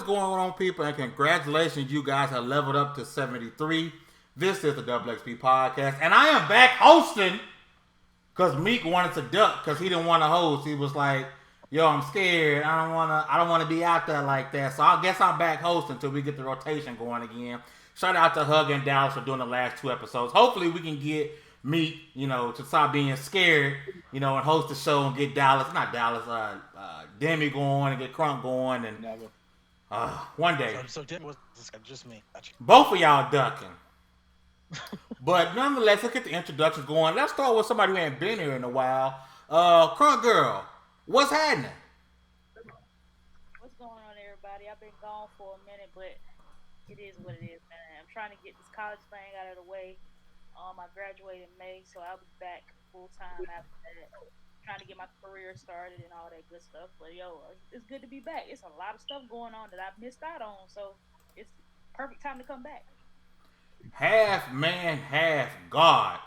is going on, people? And congratulations, you guys have leveled up to 73. This is the Double XP Podcast, and I am back hosting because Meek wanted to duck because he didn't want to host. He was like, "Yo, I'm scared. I don't want to be out there like that." So I guess I'm back hosting until we get the rotation going again. Shout out to Hug and Dallas for doing the last 2 episodes. Hopefully, we can get Meek, to stop being scared, and host the show and get Demi going and get Crunk going and one day. So Demi was just me. Both of y'all ducking. But nonetheless, let's get the introductions going. Let's start with somebody who ain't been here in a while. Crunk Girl, what's happening? What's going on, everybody? I've been gone for a minute, but it is what it is, man. I'm trying to get this college thing out of the way. I graduated in May, so I'll be back full time after that. Trying to get my career started and all that good stuff. But it's good to be back. It's a lot of stuff going on that I've missed out on, so it's perfect time to come back. Half man, half God.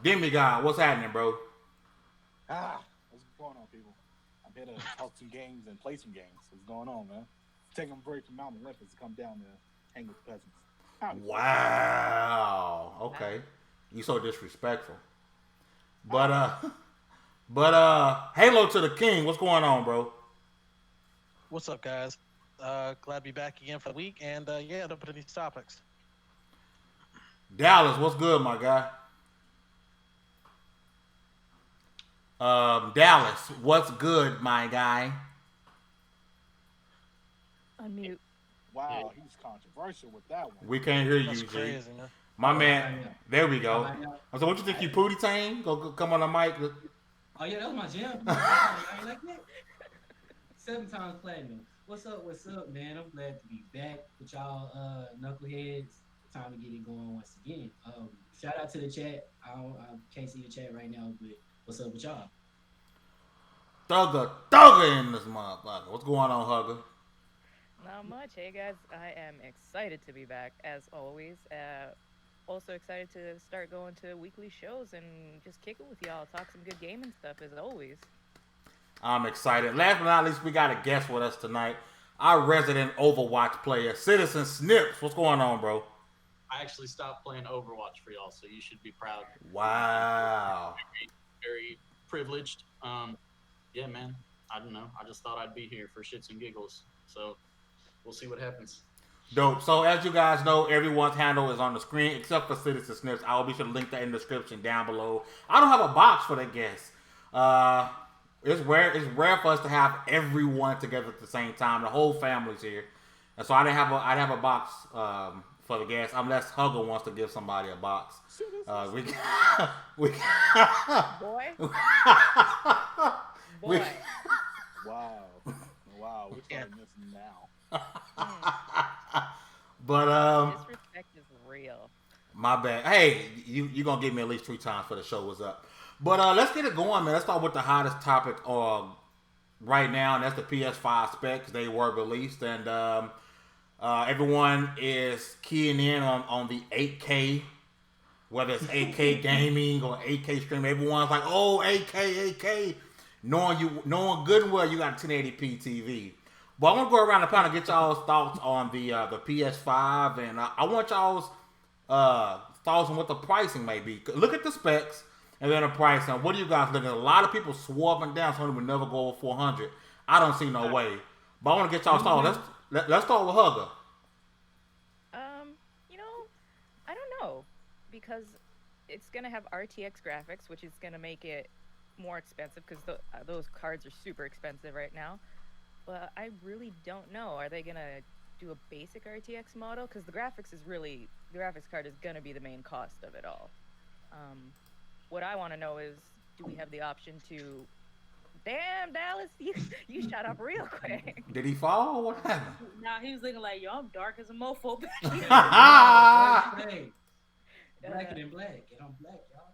Demi God, what's happening, bro? What's going on, people? I'm here to talk some games and play some games. What's going on, man? Taking a break from Mount Olympus to come down to hang with the peasants. Wow. Okay. You so disrespectful. But Halo to the King, what's going on, bro? What's up, guys? Glad to be back again for the week, and don't put any topics. Dallas, what's good, my guy? Dallas, what's good, my guy? Unmute. Wow, he's controversial with that one. We can't hear you, That's G. crazy, man. My man, there we go. So what you think, you Pootie Tang? Go come on the mic. Oh yeah, that was my jam. I ain't like that. 7 times platinum. What's up, man? I'm glad to be back with y'all knuckleheads. Time to get it going once again. Shout out to the chat. I can't see the chat right now, but what's up with y'all? Thugger in this motherfucker. What's going on, Hugger? Not much. Hey guys, I am excited to be back as always. Also excited to start going to weekly shows and just kick it with y'all, talk some good gaming stuff as always. I'm excited. Last but not least, we got a guest with us tonight. Our resident Overwatch player, Citizen Snips. What's going on, bro? I actually stopped playing Overwatch for y'all, so you should be proud. Wow. Very, very privileged. Yeah, man. I don't know. I just thought I'd be here for shits and giggles. So we'll see what happens. Dope. So as you guys know, everyone's handle is on the screen except for Citizen Snips. I'll be sure to link that in the description down below. I don't have a box for the guests. It's rare for us to have everyone together at the same time. The whole family's here, and so I'd have a box for the guests unless Hugger wants to give somebody a box. Boy. Wow. We're starting this now. But disrespect is real. my bad. Hey, you gonna give me at least 3 times for the show was up. But let's get it going, man. Let's start with the hottest topic right now, and that's the PS5 specs. They were released, and everyone is keying in on the 8K, whether it's 8K gaming or 8K streaming. Everyone's like, "Oh, 8K," knowing good and well you got a 1080p TV. But I'm gonna go around the panel and get y'all's thoughts on the PS5, and I want y'all's thoughts on what the pricing may be. Look at the specs and then the pricing. What do you guys look at? A lot of people swore up and down, so we would never go over 400. I don't see no way. But I want to get y'all's thoughts. Let's start with Hugger. I don't know, because it's gonna have RTX graphics, which is gonna make it more expensive because those cards are super expensive right now. But I really don't know. Are they gonna do a basic RTX model? Because the graphics card is gonna be the main cost of it all. What I want to know is, do we have the option to? Damn, Dallas, you shot up real quick. Did he fall? What happened? Nah, he was looking like, yo, I'm dark as a mofo back here. Blacker than black, and I'm black, y'all.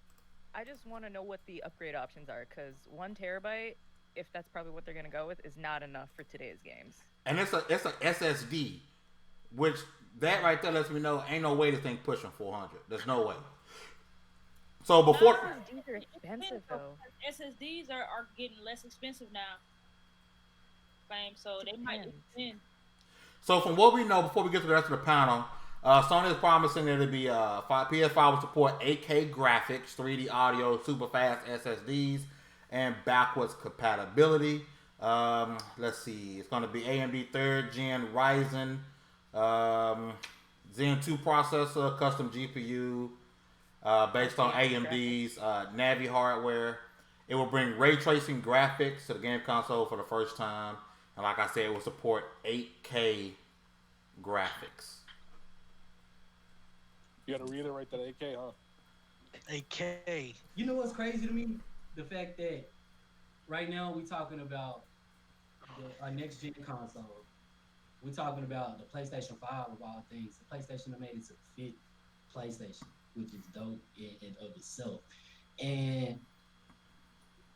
I just want to know what the upgrade options are, because 1 terabyte, if that's probably what they're gonna go with, is not enough for today's games. And it's a SSD, which that right there lets me know ain't no way this thing pushing 400. There's no way. So before SSDs are expensive though. SSDs are getting less expensive now. So they might extend. So from what we know, before we get to the rest of the panel, Sony is promising that it'll be PS5 will support 8K graphics, 3D audio, super fast SSDs, and backwards compatibility. Let's see, it's going to be AMD 3rd Gen Ryzen, Zen 2 processor, custom GPU, based on AMD's Navi hardware. It will bring ray tracing graphics to the game console for the first time. And like I said, it will support 8K graphics. You gotta reiterate that 8K, huh? 8K. You know what's crazy to me? The fact that right now we talking about our next gen console. We're talking about the PlayStation 5 of all things. The PlayStation that made it to fit PlayStation, which is dope in of itself. And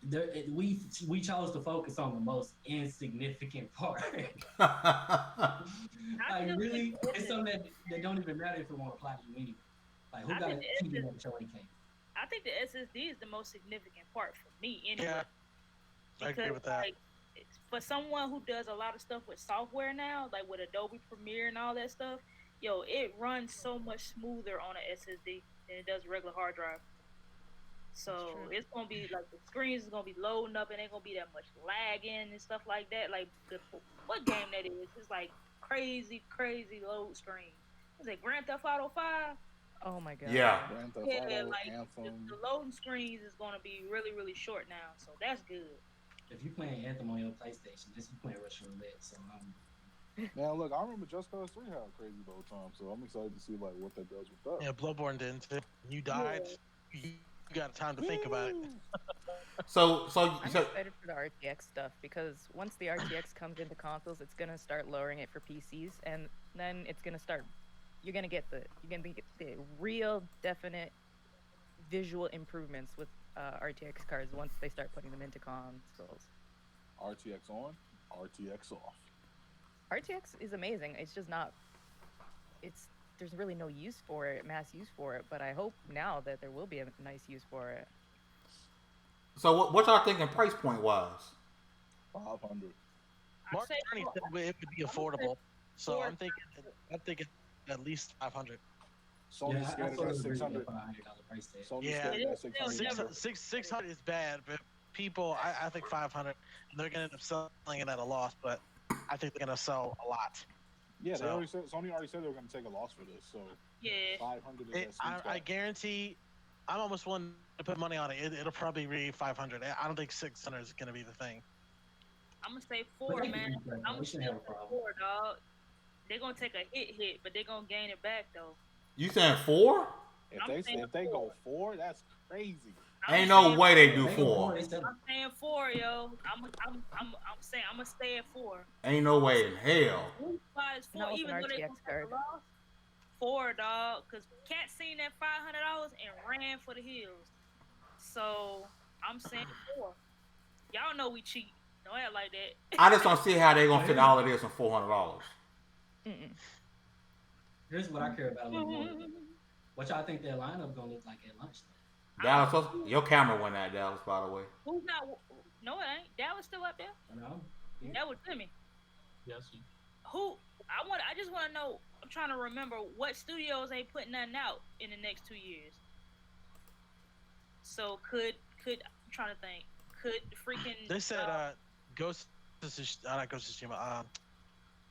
there, we chose to focus on the most insignificant part. Like really, it's something that don't even matter if it won't apply to you anyway. Like who got a TV that show 8K? I think the SSD is the most significant part for me anyway. Yeah, I agree with that. Like, for someone who does a lot of stuff with software now, like with Adobe Premiere and all that stuff, yo, it runs so much smoother on an SSD than it does a regular hard drive. So it's gonna be like the screens is gonna be loading up and ain't gonna be that much lagging and stuff like that. Like what game that is? It's like crazy load screen. Is it Grand Theft Auto 5? Oh my god. Yeah. Grand Theft Yeah, Auto, like Anthem. the loading screens is gonna be really short now, so that's good. If you playing Anthem on your PlayStation, this you playing Russian roulette. So Now look, I remember Just Cause 3 had a crazy load time, so I'm excited to see like what that does with that. Yeah, Bloodborne didn't. You died. Yeah. You got time to think about it. So I'm excited for the RTX stuff because once the RTX comes into consoles, it's gonna start lowering it for PCs, and then it's gonna start. You're gonna get the real definite visual improvements with RTX cards once they start putting them into consoles. RTX on, RTX off. RTX is amazing. It's just not. There's really no use for it, mass use for it. But I hope now that there will be a nice use for it. So what y'all thinking price point wise? 500. Mark Carney said it would be affordable, so I'm thinking at least 500. Sony's scared of that 600. Price tag. Sony's Yeah. scared of that 600. 600 is bad, but people, I think 500. They're gonna end up selling it at a loss, but I think they're gonna sell a lot. Yeah, So- Sony already said they were going to take a loss for this, so Yeah. 500 is that sweet spot. I guarantee. I'm almost willing to put money on it. It'll probably be 500. I don't think 600 is gonna be the thing. I'm gonna say But 4, they man. can do that, I'm we gonna shouldn't say have a problem. 4, dog. They're gonna take a hit, but they're gonna gain it back though. You saying 4? If they go 4, that's crazy. Ain't no way they do They 4. they sell it. I'm saying 4, yo. I'm saying I'm gonna stay at 4. Ain't no way in hell. Why is 4? Not with Even an though they RTX gonna take card. a loss. 4, dog. Cause Cat seen that $500 and ran for the hills. So I'm saying 4. Y'all know we cheat. Don't act like that. I just don't see how they gonna fit all of this on $400. Here's what I care about a little more. What y'all think their lineup gonna look like at lunch? Dallas, your camera went out, Dallas, by the way. Who's not? No, it ain't. Dallas still up there. You know? That was Jimmy. Yes. Who? I just want to know. I'm trying to remember what studios ain't putting nothing out in the next 2 years. So could I'm trying to think. Could the freaking They said Ghost of Tsushima, not Ghost of Tsushima.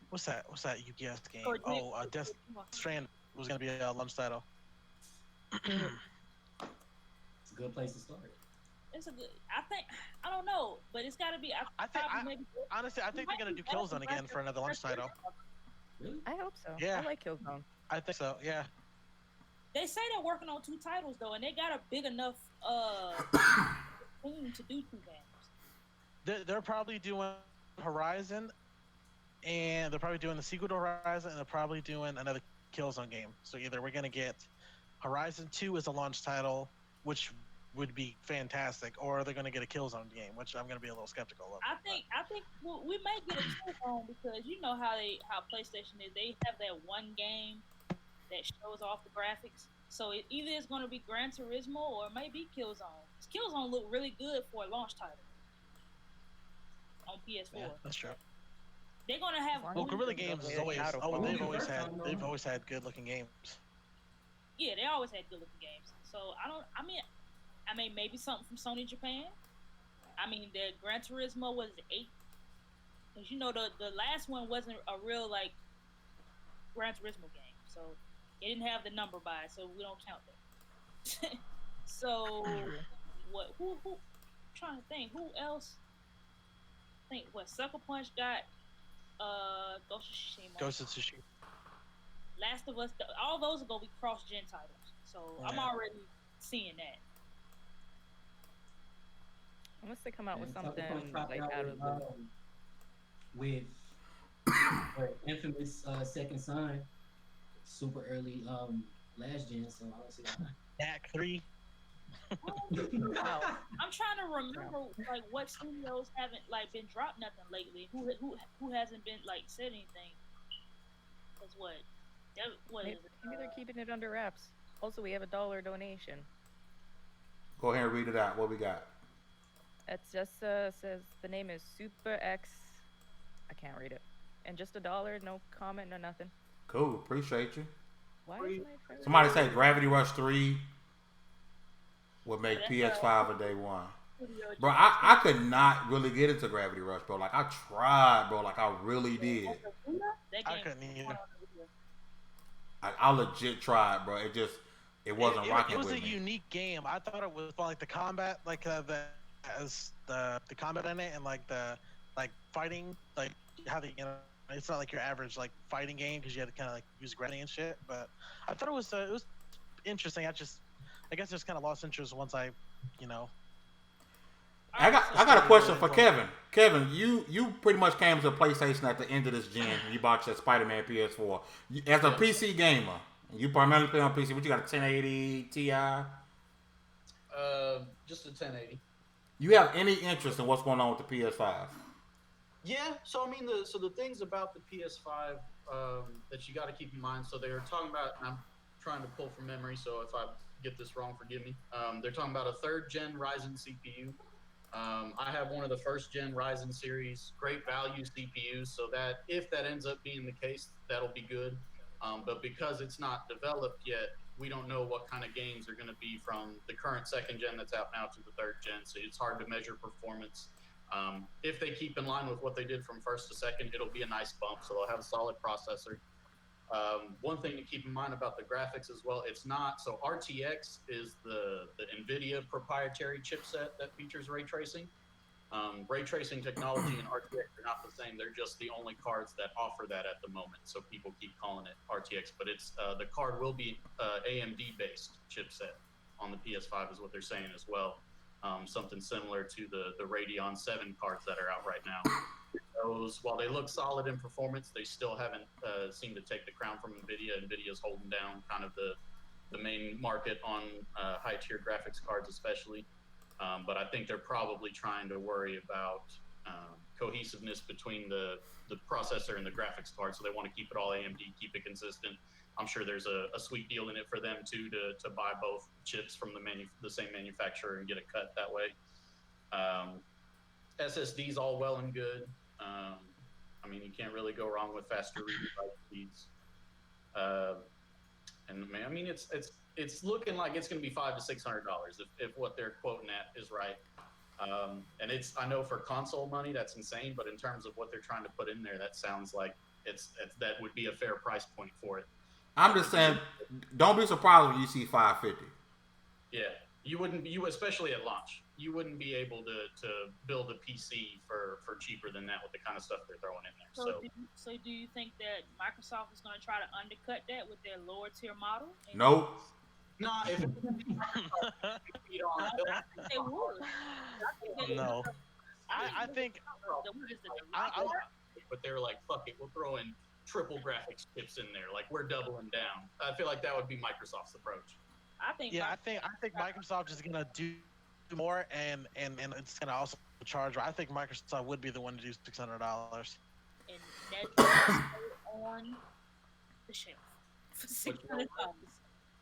What's that UPS game? Death Strand was gonna be a launch title. It's a good place to start. It's a good. I don't know, but it's got to be. Honestly, I think they're gonna do Killzone again for another launch title. Really? I hope so. Yeah. I like Killzone. I think so. Yeah. They say they're working on 2 titles though, and they got a big enough team to do 2 games. They're probably doing Horizon, and they're probably doing the sequel to Horizon, and they're probably doing another Killzone game. So either we're gonna get Horizon 2 as a launch title, which would be fantastic, or they're gonna get a Killzone game, which I'm gonna be a little skeptical of. I think we may get a Killzone because you know how PlayStation is. They have that one game that shows off the graphics. So it either is going to be Gran Turismo or it may be Killzone. Killzone look really good for a launch title on PS4. Yeah, that's true. They're gonna have. Well, Guerrilla Good Games is way always. how to Oh, follow. they've always had good looking games. Yeah, they always had good looking games. So I mean, maybe something from Sony Japan. I mean, the Gran Turismo was 8. Because you know the last one wasn't a real like Gran Turismo game, so it didn't have the number by it, so we don't count that. So what? Who? I'm trying to think. Who else? I think what? Sucker Punch got Ghost of Tsushima. Ghost of Tsushima. Last of Us. All those are gonna be cross-gen titles, so I'm already seeing that. Unless they come out with And Sucker something Punch dropped like out out of the. with infamous Second Son, super early last gen. So I would say Dak 3. No. I'm trying to remember like what studios haven't like been dropped nothing lately. Who hasn't been like said anything? Cause what Maybe, is it? maybe they're keeping it under wraps. Also, we have a $1 donation. Go ahead and read it out. What we got? It just says the name is Super X. I can't read it. And just $1, no comment, no nothing. Cool. Appreciate you. Why is my favorite? Somebody say Gravity Rush 3 would make That's PS5 a day one. Bro, I could not really get into Gravity Rush, bro. Like, I tried, bro. Like, I really did. That I game couldn't either. I legit tried, bro. It wasn't rocking It was with a me. unique game. I thought it was fun, like the combat, like the combat in it, and like the fighting, like how the it's not like your average like fighting game because you had to kind of like use gravity and shit. But I thought it was interesting. I guess just kind of lost interest once I. I got a question for Kevin. Kevin, you pretty much came to PlayStation at the end of this gen. You bought your Spider-Man PS4. As a PC gamer, you primarily play on PC. What you got, a 1080 Ti? Just a 1080. You have any interest in what's going on with the PS5? Yeah, so I mean, the things about the PS5 that you got to keep in mind. So they were talking about, and I'm trying to pull from memory, so if I get this wrong, forgive me. They're talking about a 3rd gen Ryzen CPU. I have one of the 1st gen Ryzen series, great value CPUs, so that if that ends up being the case, that'll be good. But because it's not developed yet, we don't know what kind of games are going to be from the current 2nd gen that's out now to the 3rd gen, so it's hard to measure performance. If they keep in line with what they did from 1st to 2nd, it'll be a nice bump, so they'll have a solid processor. One thing to keep in mind about the graphics as well, it's not, so RTX is the NVIDIA proprietary chipset that features ray tracing. Ray tracing technology and RTX are not the same. They're just the only cards that offer that at the moment. So people keep calling it RTX, but it's the card will be AMD based chipset on the PS5 is what they're saying as well. Something similar to the Radeon 7 cards that are out right now. Those, while they look solid in performance, they still haven't seemed to take the crown from NVIDIA. NVIDIA's holding down kind of the main market on high tier graphics cards, especially. But I think they're probably trying to worry about cohesiveness between the processor and the graphics card, so they want to keep it all AMD, keep it consistent. I'm sure there's a sweet deal in it for them too to buy both chips from the same manufacturer and get a cut that way. SSDs all well and good. I mean, you can't really go wrong with faster read speeds. And man, I mean, it's looking like it's going to be $500 to $600 if what they're quoting at is right. And I know for console money that's insane, but in terms of what they're trying to put in there, that sounds like that would be a fair price point for it. I'm just saying, don't be surprised when you see 550. Yeah, you especially at launch, you wouldn't be able to build a PC for cheaper than that with the kind of stuff they're throwing in there. So do you think that Microsoft is going to try to undercut that with their lower tier model? Nope. Nah, if I think they would. No. I think. But they were like, fuck it, we'll throw in triple graphics chips in there. Like, we're doubling down. I feel like that would be Microsoft's approach. I think Microsoft is gonna do more, and it's gonna also charge. I think Microsoft would be the one to do $600. And that's on the shelf for $600.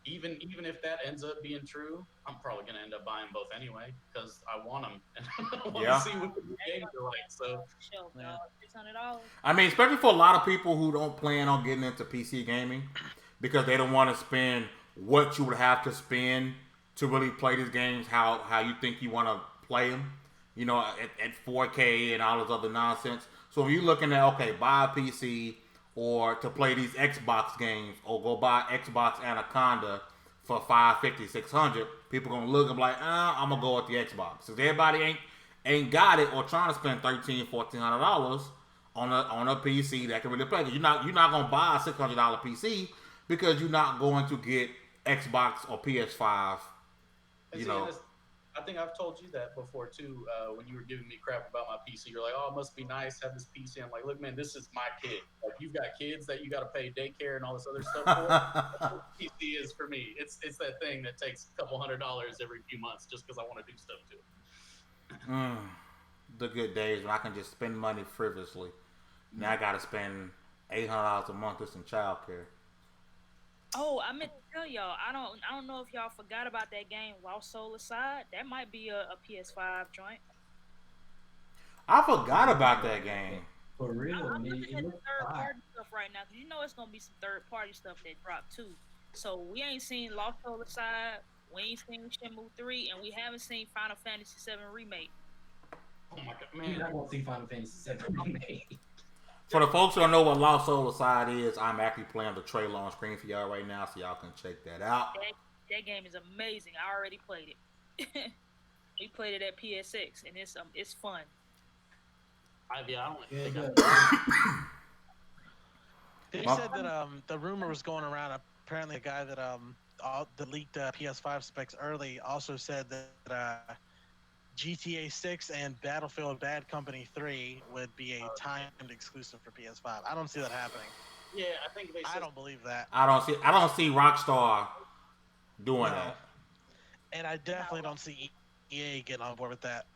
even if that ends up being true, I'm probably gonna end up buying both anyway because I want them and I want Yeah. to see what the games are like. So Show, Yeah. dog. $600. I mean, especially for a lot of people who don't plan on getting into PC gaming because they don't want to spend what you would have to spend to really play these games how you think you want to play them, you know, at 4K and all this other nonsense. So when you're looking at, okay, buy a PC or to play these Xbox games or go buy Xbox Anaconda for 550, 600, people going to look and be like, I'm going to go with the Xbox. Because everybody ain't got it or trying to spend $1,300, $1,400 on a PC that can really play. You're not gonna buy a $600 PC because you're not going to get Xbox or PS5. You know, I think I've told you that before too. When you were giving me crap about my PC, you're like, "Oh, it must be nice have this PC." I'm like, "Look, man, this is my kid. Like, you've got kids that you got to pay daycare and all this other stuff for. That's what PC is for me. It's that thing that takes a couple $100 every few months just because I want to do stuff to it." The good days when I can just spend money frivolously. Now I gotta spend $800 a month just in childcare. Oh, I meant to tell y'all. I don't know if y'all forgot about that game, Lost Soul Aside. That might be a PS5 joint. I forgot about that game. For real, I'm man. looking It at the looks third fire. party stuff right now because you know it's gonna be some third party stuff that dropped too. So we ain't seen Lost Soul Aside, we ain't seen Shenmue 3, and we haven't seen Final Fantasy 7 remake. Oh my god, You're man! not gonna see Final Fantasy VII remake. For the folks who don't know what Lost Soul Aside is, I'm actually playing the trailer on screen for y'all right now, so y'all can check that out. That game is amazing. I already played it. We played it at PS6, and it's fun. I don't Yeah, think good. They Well- said that the rumor was going around. Apparently, a guy that leaked PS5 specs early also said that GTA 6 and Battlefield Bad Company 3 would be a timed exclusive for PS5. I don't see that happening. Yeah, I think they I said don't believe that. I don't see Rockstar doing No. that. And I definitely don't see EA getting on board with that.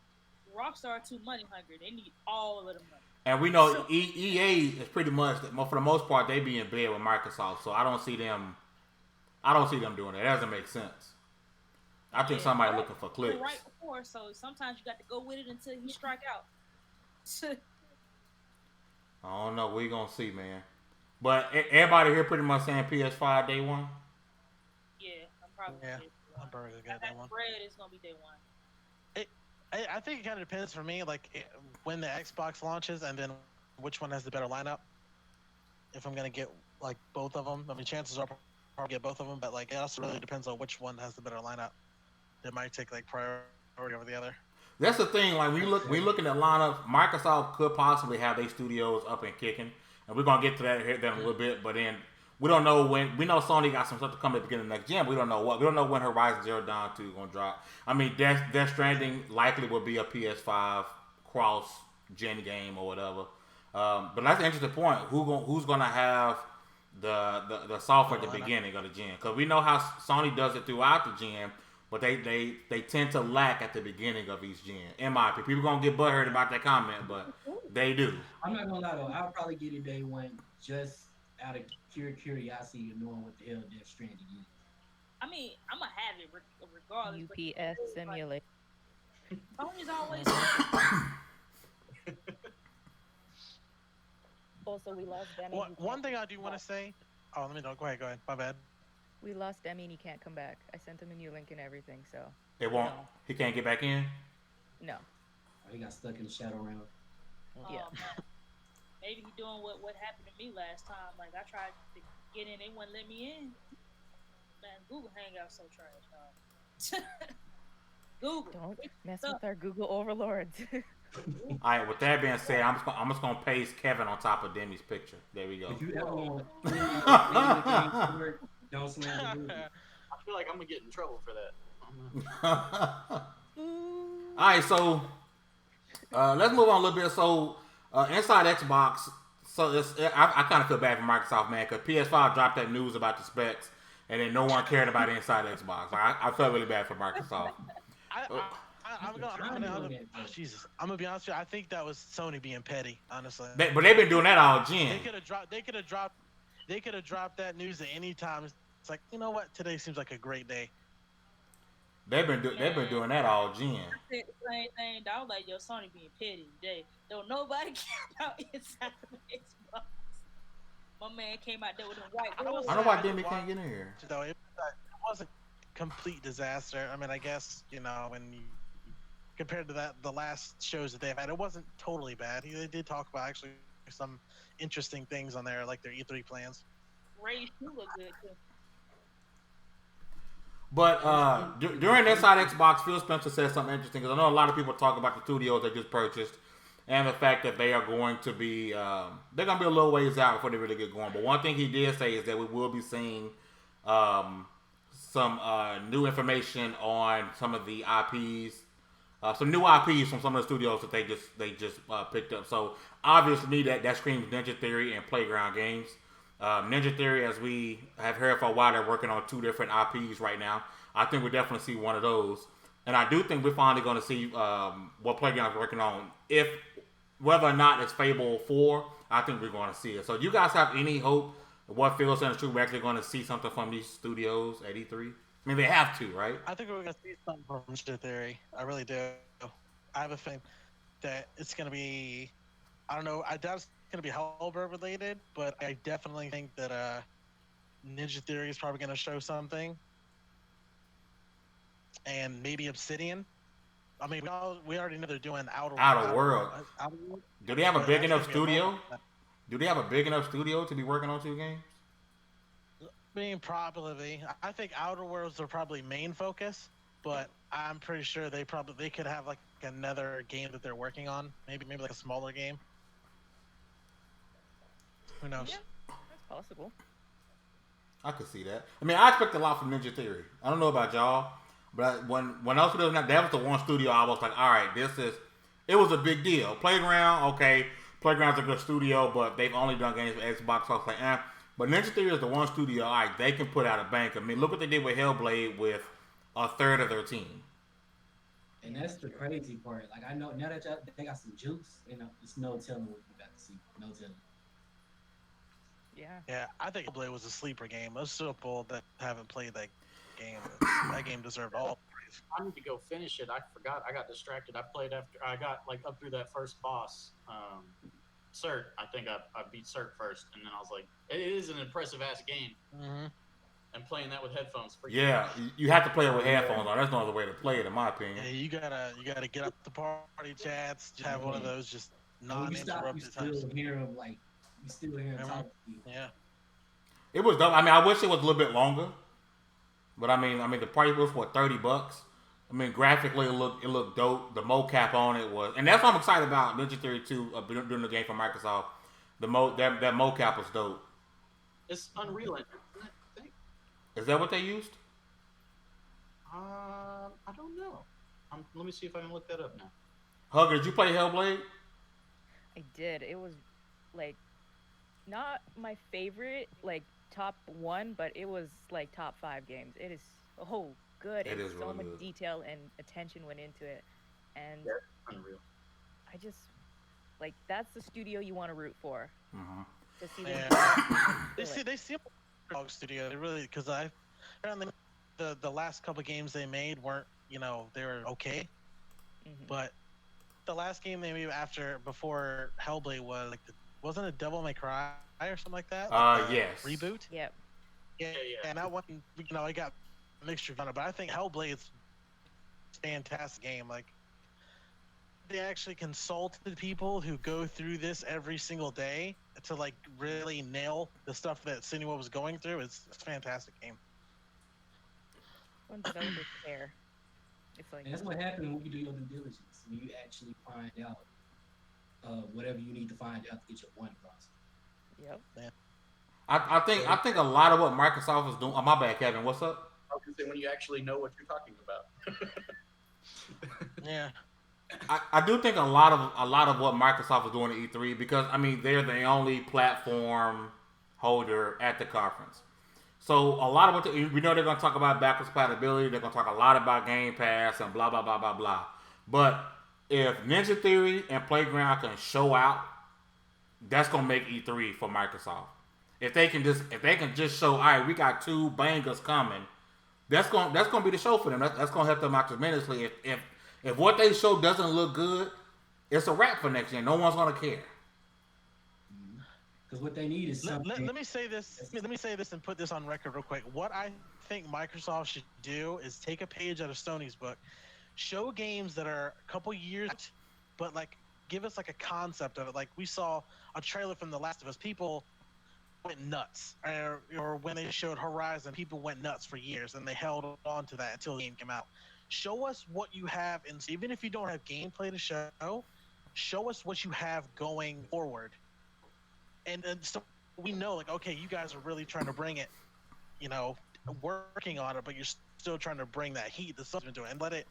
Rockstar are too money hungry. They need all of the money. And we know EA is pretty much, for the most part, they be in bed with Microsoft. So I don't see them doing it. That doesn't make sense. I think somebody looking for clicks. Right before, so sometimes you got to go with it until you strike out. I don't know. We gonna see, man. But everybody here pretty much saying PS5 day one. Yeah, I'm probably. Yeah, day one. I'm probably gonna I get that got one. bread. It's gonna be day one. I think it kind of depends for me, like when the Xbox launches and then which one has the better lineup. If I'm gonna get like both of them, I mean, chances are I'll probably get both of them, but like it also really depends on which one has the better lineup. That might take like priority over the other. That's the thing. Like we looking at lineups. Microsoft could possibly have their studios up and kicking, and we're gonna get to that here in a little bit. But then we don't know when. We know Sony got some stuff to come at the beginning of next gen. We don't know what. We don't know when Horizon Zero Dawn 2 is gonna drop. I mean, Death Stranding likely will be a PS5 cross gen game or whatever. But that's an interesting point. Who's gonna have the software at the beginning of the gen? Because we know how Sony does it throughout the gen. But they tend to lack at the beginning of each gen. In my opinion, people gonna get butthurt about that comment, but they do. I'm not gonna lie though, I'll probably get it day one just out of curiosity of knowing what the hell Death Stranding is. I mean, I'm gonna have it regardless. but UPS simulator. Sony's always. Also, we lost Demi. One thing I do want to say. Oh, let me know. Go ahead. My bad. We lost Demi and he can't come back. I sent him a new link and everything, so It won't. No. He can't get back in. no. Oh, he got stuck in the shadow realm. Yeah. Maybe he doing what happened to me last time. Like I tried to get in, they wouldn't let me in. Man, Google Hangouts so trash, dog. Google. Don't mess with our Google overlords. All right. With that being said, I'm just gonna paste Kevin on top of Demi's picture. There we go. If you ever want to play the game forward, don't slam the I feel like I'm gonna get in trouble for that. All right. So let's move on a little bit. So inside Xbox. So I kind of feel bad for Microsoft, man, because PS5 dropped that news about the specs, and then no one cared about inside Xbox. I felt really bad for Microsoft. I'm gonna be honest with you. I think that was Sony being petty, honestly. But they've been doing that all gen. They could have dropped that news at any time it's like, you know what? Today seems like a great day. They've been doing that all gen. I said the same thing. I was like, yo, Sony being petty today. Don't nobody care about inside of Xbox. My man came out there with them white I gloves. I don't know why I Demi watched can't get in here. though. It wasn't a complete disaster. I mean, I guess when you compared to the last shows that they've had, it wasn't totally bad. They did talk about actually some interesting things on there, like their E3 plans. Ray, you look good too. But during Inside Xbox, Phil Spencer said something interesting because I know a lot of people talk about the studios they just purchased and the fact that they are going to be they're going to be a little ways out before they really get going. But one thing he did say is that we will be seeing some new information on some of the IPs, some new IPs from some of the studios that they just picked up. So obviously that screams Ninja Theory and Playground Games. Ninja Theory, as we have heard for a while, they're working on 2 different IPs right now. I think we'll definitely see one of those. And I do think we're finally going to see what Playground's working on. Whether or not it's Fable 4, I think we're going to see it. So do you guys have any hope of what Phil said is true? We're actually going to see something from these studios at E3? I mean, they have to, right? I think we're going to see something from Ninja Theory. I really do. I have a feeling that it's going to be, I don't know, I doubt it's going to be Hellblade related, but I definitely think that Ninja Theory is probably going to show something. And maybe Obsidian. I mean, we already know they're doing Outer World. Do they have a big enough I studio? Do they have a big enough studio to be working on 2 games? mean, probably. I think Outer Worlds are probably main focus, but I'm pretty sure they could have like another game that they're working on. Maybe like a smaller game. Who knows? Yeah, that's possible. I could see that. I mean, I expect a lot from Ninja Theory. I don't know about y'all, but when else was that was the one studio I was like, all right, it was a big deal. Playground, okay, Playground's a good studio, but they've only done games for Xbox. So I was like, eh. But Ninja Theory is the one studio, all right, they can put out a bank. I mean, look what they did with Hellblade with a third of their team. And that's the crazy part. Like, I know now that they got some juice, it's no telling what we got to see. No telling. Yeah. Yeah, I think Hellblade was a sleeper game. Most people that haven't played that game, that game deserved all praise. I need to go finish it. I forgot. I got distracted. I played after. I got like up through that first boss. Cert. I think I beat Cert first, and then I was like, it is an impressive ass game. Mm-hmm. And playing that with headphones. Yeah, you have to play it with headphones on. That's no other way to play it, in my opinion. Yeah, you gotta get up the party chats. Just have one of those just non-interrupted You times. still hear them like you still hear them talk to you. Yeah. It was dope. I mean, I wish it was a little bit longer, but I mean, the price was for $30. I mean, graphically, it looked dope. The mocap on it was, and that's what I'm excited about. Ninja Theory 2 doing the game for Microsoft. That mocap was dope. It's Unreal Engine, isn't it? I think. Is that what they used? I don't know. Let me see if I can look that up now. Hugger, did you play Hellblade? I did. It was like not my favorite, like top 1, but it was like top 5 games. It is so good. It is so really much good. detail and attention went into it, and Yeah, Unreal. I just like that's the studio you want to root for. Mm-hmm. To see them. Yeah. they seem like a dog studio. They really, because apparently the last couple games they made weren't, they were okay, but the last game they made before Hellblade was like wasn't it Devil May Cry or something like that? Yes. Reboot. Yep. Yeah. And that one, I got mixed reviews on it, but I think Hellblade's a fantastic game. Like, they actually consulted people who go through this every single day to like really nail the stuff that Senua was going through. It's a fantastic game. When developers care, it's like And that's what happens when you do your due diligence. When you actually find out whatever you need to find out to get your point across. Yep. I think a lot of what Microsoft is doing. Oh, my bad, Kevin. What's up? I was gonna say when you actually know what you're talking about. Yeah. I do think a lot of what Microsoft is doing at E3, because I mean they're the only platform holder at the conference. So a lot of we know they're going to talk about backwards compatibility. They're going to talk a lot about Game Pass and blah blah blah blah blah. But if Ninja Theory and Playground can show out, that's going to make E3 for Microsoft. If they can just show, all right, we got 2 bangers coming. That's gonna be the show for them. That's gonna help them out tremendously. If what they show doesn't look good, it's a wrap for next year. No one's gonna care. Because what they need is something. Let me say this. Let me say this and put this on record real quick. What I think Microsoft should do is take a page out of Sony's book, show games that are a couple years, but like give us like a concept of it. Like we saw a trailer from The Last of Us. People went nuts, or when they showed Horizon, people went nuts for years, and they held on to that until the game came out. Show us what you have, and even if you don't have gameplay to show us what you have going forward. And so we know, like, okay, you guys are really trying to bring it, working on it, but you're still trying to bring that heat that's into it, and let it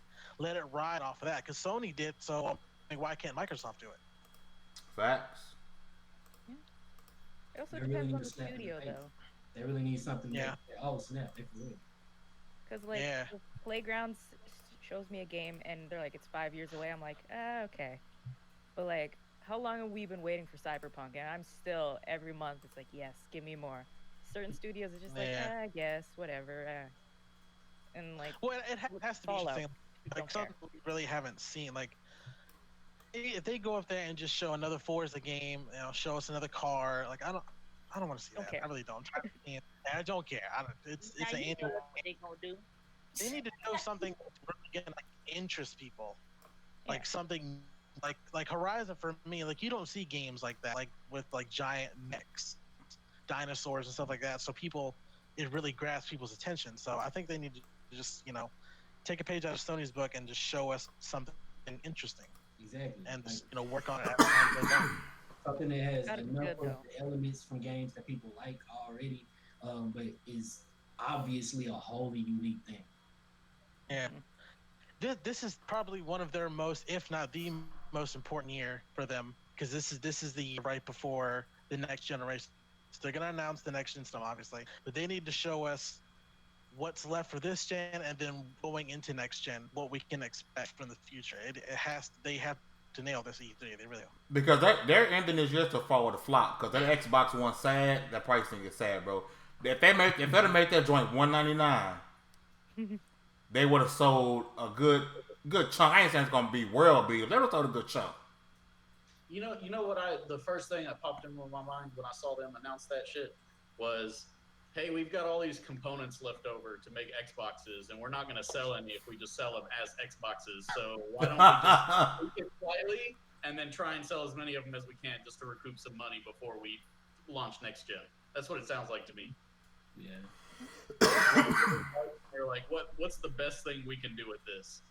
ride off of that. Because Sony did, so why can't Microsoft do it? Facts. Yeah. It also depends on the studio, though. They really need something. Yeah. Oh snap! They for real. Because if Playgrounds shows me a game and they're like it's 5 years away, I'm like, okay. But like, how long have we been waiting for Cyberpunk? And I'm still every month. It's like, yes, give me more. Certain studios are just like, I guess, whatever. And like, well, it has to be Fallout. something like something we really haven't seen. Like, if they go up there and just show another Forza game, show us another car. Like, I don't want to see that. care. I really don't. I don't care. It's Now an you know annual. what they gonna do. They need to show something that's really gonna interest people, like something like Horizon for me. Like you don't see games like that, like with like giant mechs, dinosaurs and stuff like that. So it really grabs people's attention. So I think they need to just take a page out of Sony's book and just show us something interesting. Exactly. And work on it as time goes on. Something that has That is enough good, of the elements from games that people like already, but is obviously a wholly unique thing. Yeah. This is probably one of their most, if not the most important year for them, because this is the year right before the next generation. So they're gonna announce the next gen stuff, obviously, but they need to show us what's left for this gen, and then going into next gen, what we can expect from the future. They have to nail this E3. They really are. Because their ending is just to follow the flop. Because that Xbox One sad, that pricing is sad, bro. If they'd have made that joint $199, they would have sold a good chunk. I ain't saying it's gonna be world beat. They would have sold a good chunk. You know what? The first thing that popped into my mind when I saw them announce that shit was, hey, we've got all these components left over to make Xboxes, and we're not going to sell any if we just sell them as Xboxes. So why don't we just tweak it slightly and then try and sell as many of them as we can just to recoup some money before we launch next gen? That's what it sounds like to me. Yeah. They're like, what's the best thing we can do with this?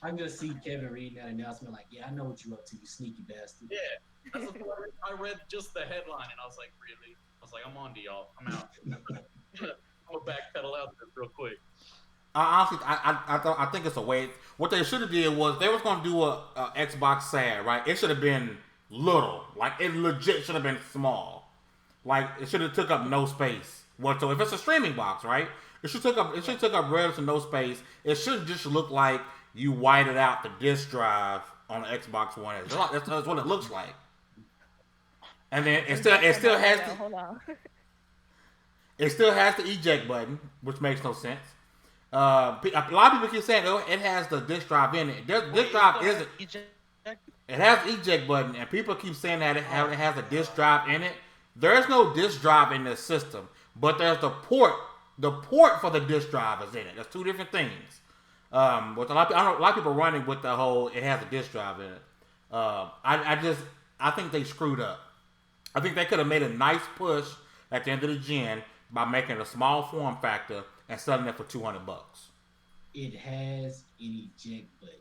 I can just see Kevin reading that announcement like, yeah, I know what you're up to, you sneaky bastard. Yeah. That's what I read just the headline, and I was like, really? I was like, I'm on to y'all. I'm out. I'm gonna backpedal out this real quick. Honestly, I think it's a way. What they should have did was they was gonna do a Xbox sad, right? It should have been little, like it legit should have been small, like it should have took up no space. So if it's a streaming box, right? It should took up relative no space. It should just look like you whited out the disk drive on the Xbox One. That's what it looks like. And then it still has the Hold on. it still has the eject button, which makes no sense. A lot of people keep saying, "Oh, it has the disk drive in it." Disk drive isn't. It has the eject button, and people keep saying that it has a disk drive in it. There is no disk drive in this system, but there's the port. The port for the disk drive is in it. That's two different things. But a lot of people running with the whole it has a disk drive in it. I think they screwed up. I think they could have made a nice push at the end of the gen by making a small form factor and selling it for $200. It has an eject button.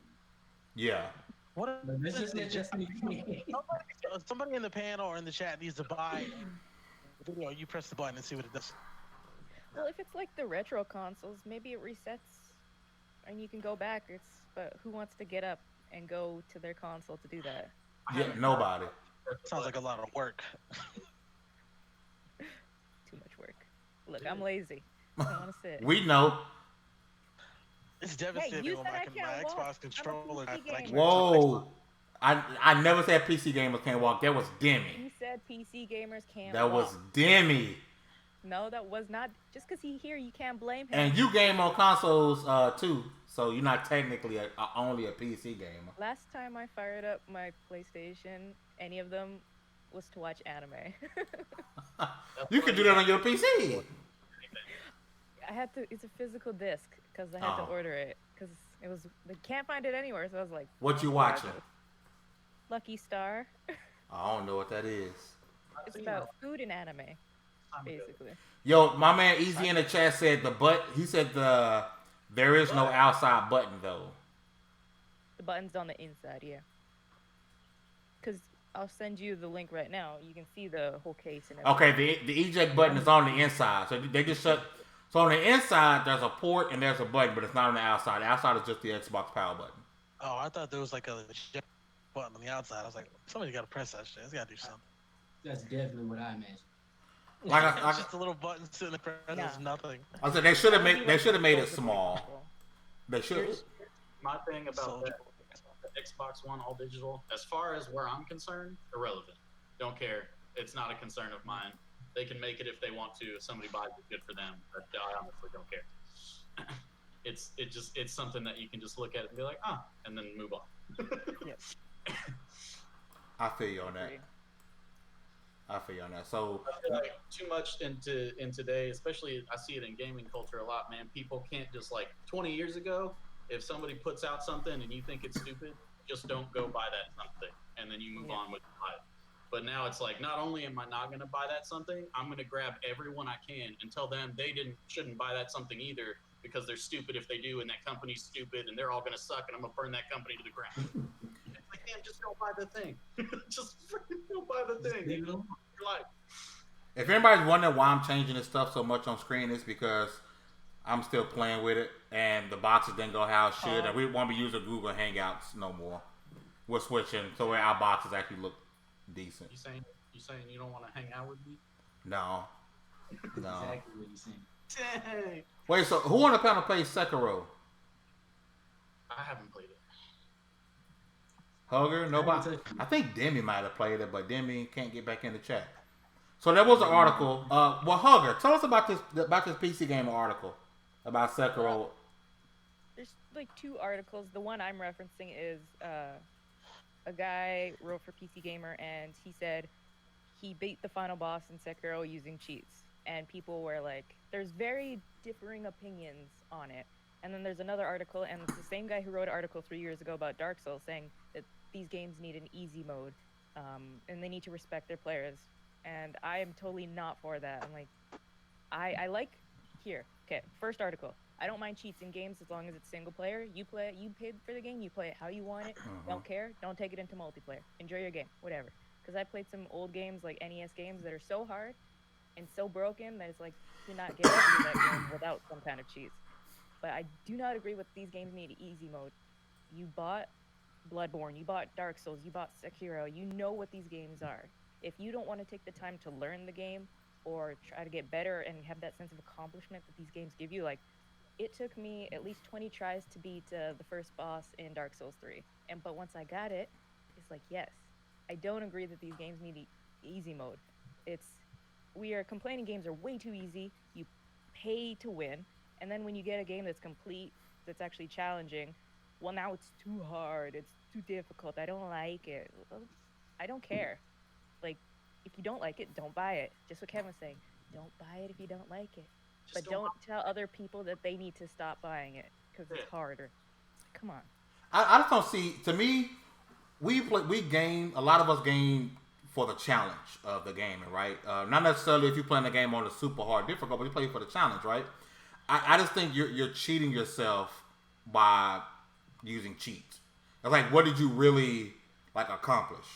Yeah. What? This is just Somebody in the panel or in the chat needs to buy the video. You press the button and see what it does. Well, if it's like the retro consoles, maybe it resets and you can go back. But who wants to get up and go to their console to do that? Yeah, nobody. Sounds like a lot of work. Too much work. Look, I'm lazy. I don't want to sit. We know. It's devastating you when said my I can't walk. Xbox controller. I'm a PC gamer. Whoa. I never said PC gamers can't walk. That was Demi. You said PC PC gamers can't. That was walk. Demi. No, that was not. Just because he here, you can't blame him. And you game on consoles too, so you're not technically only a PC gamer. Last time I fired up my PlayStation, any of them, was to watch anime. You can do that on your PC. I had to. It's a physical disc because I had to order it because it was. They can't find it anywhere, so I was like, "What you watching?" Lucky Star. I don't know what that is. It's about food and anime, basically. Yo, my man Easy in the chat said he said there is no outside button though. The button's on the inside, yeah. Because I'll send you the link right now. You can see the whole case and everything. Okay, the eject button is on the inside, so they just shut. So on the inside, there's a port and there's a button, but it's not on the outside. The outside is just the Xbox power button. Oh, I thought there was like a button on the outside. I was like, somebody's got to press that shit. It's got to do something. That's definitely what I imagine. Like just a little button sitting there presses nothing. I said they should have made it small. They should. My thing about that Xbox One all digital, as far as where I'm concerned, irrelevant. Don't care. It's not a concern of mine. They can make it if they want to. If somebody buys it, good for them. But I honestly don't care. It's something that you can just look at it and be like, and then move on. Yes. I feel you on that. So I feel like too much in today, especially I see it in gaming culture a lot, man. People can't just 20 years ago, if somebody puts out something and you think it's stupid, just don't go buy that something, and then you move on with it. But now it's like, not only am I not going to buy that something, I'm going to grab everyone I can and tell them they shouldn't buy that something either because they're stupid if they do, and that company's stupid, and they're all going to suck, and I'm going to burn that company to the ground. It's like, damn, just don't buy the thing. Just freaking don't buy the thing. Your life. if anybody's wondering why I'm changing this stuff so much on screen, it's because I'm still playing with it, and the boxes didn't go how it should, and we won't be using Google Hangouts no more. We're switching so where our boxes actually look decent. You saying you don't want to hang out with me? No. Exactly what you're saying. Dang. Wait, so who on the panel plays Sekiro? I haven't played it. Hugger? Nobody? I think Demi might have played it, but Demi can't get back in the chat. So there was an article. Well, Hugger, tell us about this PC Gamer article about Sekiro. There's two articles. The one I'm referencing is a guy wrote for PC Gamer, and he said he beat the final boss in Sekiro using cheats. And people were like, there's very differing opinions on it. And then there's another article, and it's the same guy who wrote an article 3 years ago about Dark Souls saying that these games need an easy mode, and they need to respect their players. And I am totally not for that. I'm like, I like, here, okay, first article. I don't mind cheats in games as long as it's single player. You play it, you paid for the game, you play it how you want it. Don't care, don't take it into multiplayer. Enjoy your game, whatever. Because I played some old games, like NES games, that are so hard and so broken that it's like, you're not getting through that game without some kind of cheats. But I do not agree with these games need easy mode. You bought Bloodborne, you bought Dark Souls, you bought Sekiro. You know what these games are. If you don't want to take the time to learn the game or try to get better and have that sense of accomplishment that these games give you, it took me at least 20 tries to beat the first boss in Dark Souls 3. But once I got it, it's like, yes. I don't agree that these games need easy mode. We are complaining games are way too easy. You pay to win. And then when you get a game that's complete, that's actually challenging, well, now it's too hard. It's too difficult. I don't like it. Well, I don't care. If you don't like it, don't buy it. Just what Kevin was saying. Don't buy it if you don't like it. But don't tell other people that they need to stop buying it because it's harder. Come on. I just don't see. To me, we game. A lot of us game for the challenge of the game, right? Not necessarily if you're playing the game on the super hard difficult, but you play for the challenge, right? I just think you're cheating yourself by using cheats. It's like, what did you really accomplish?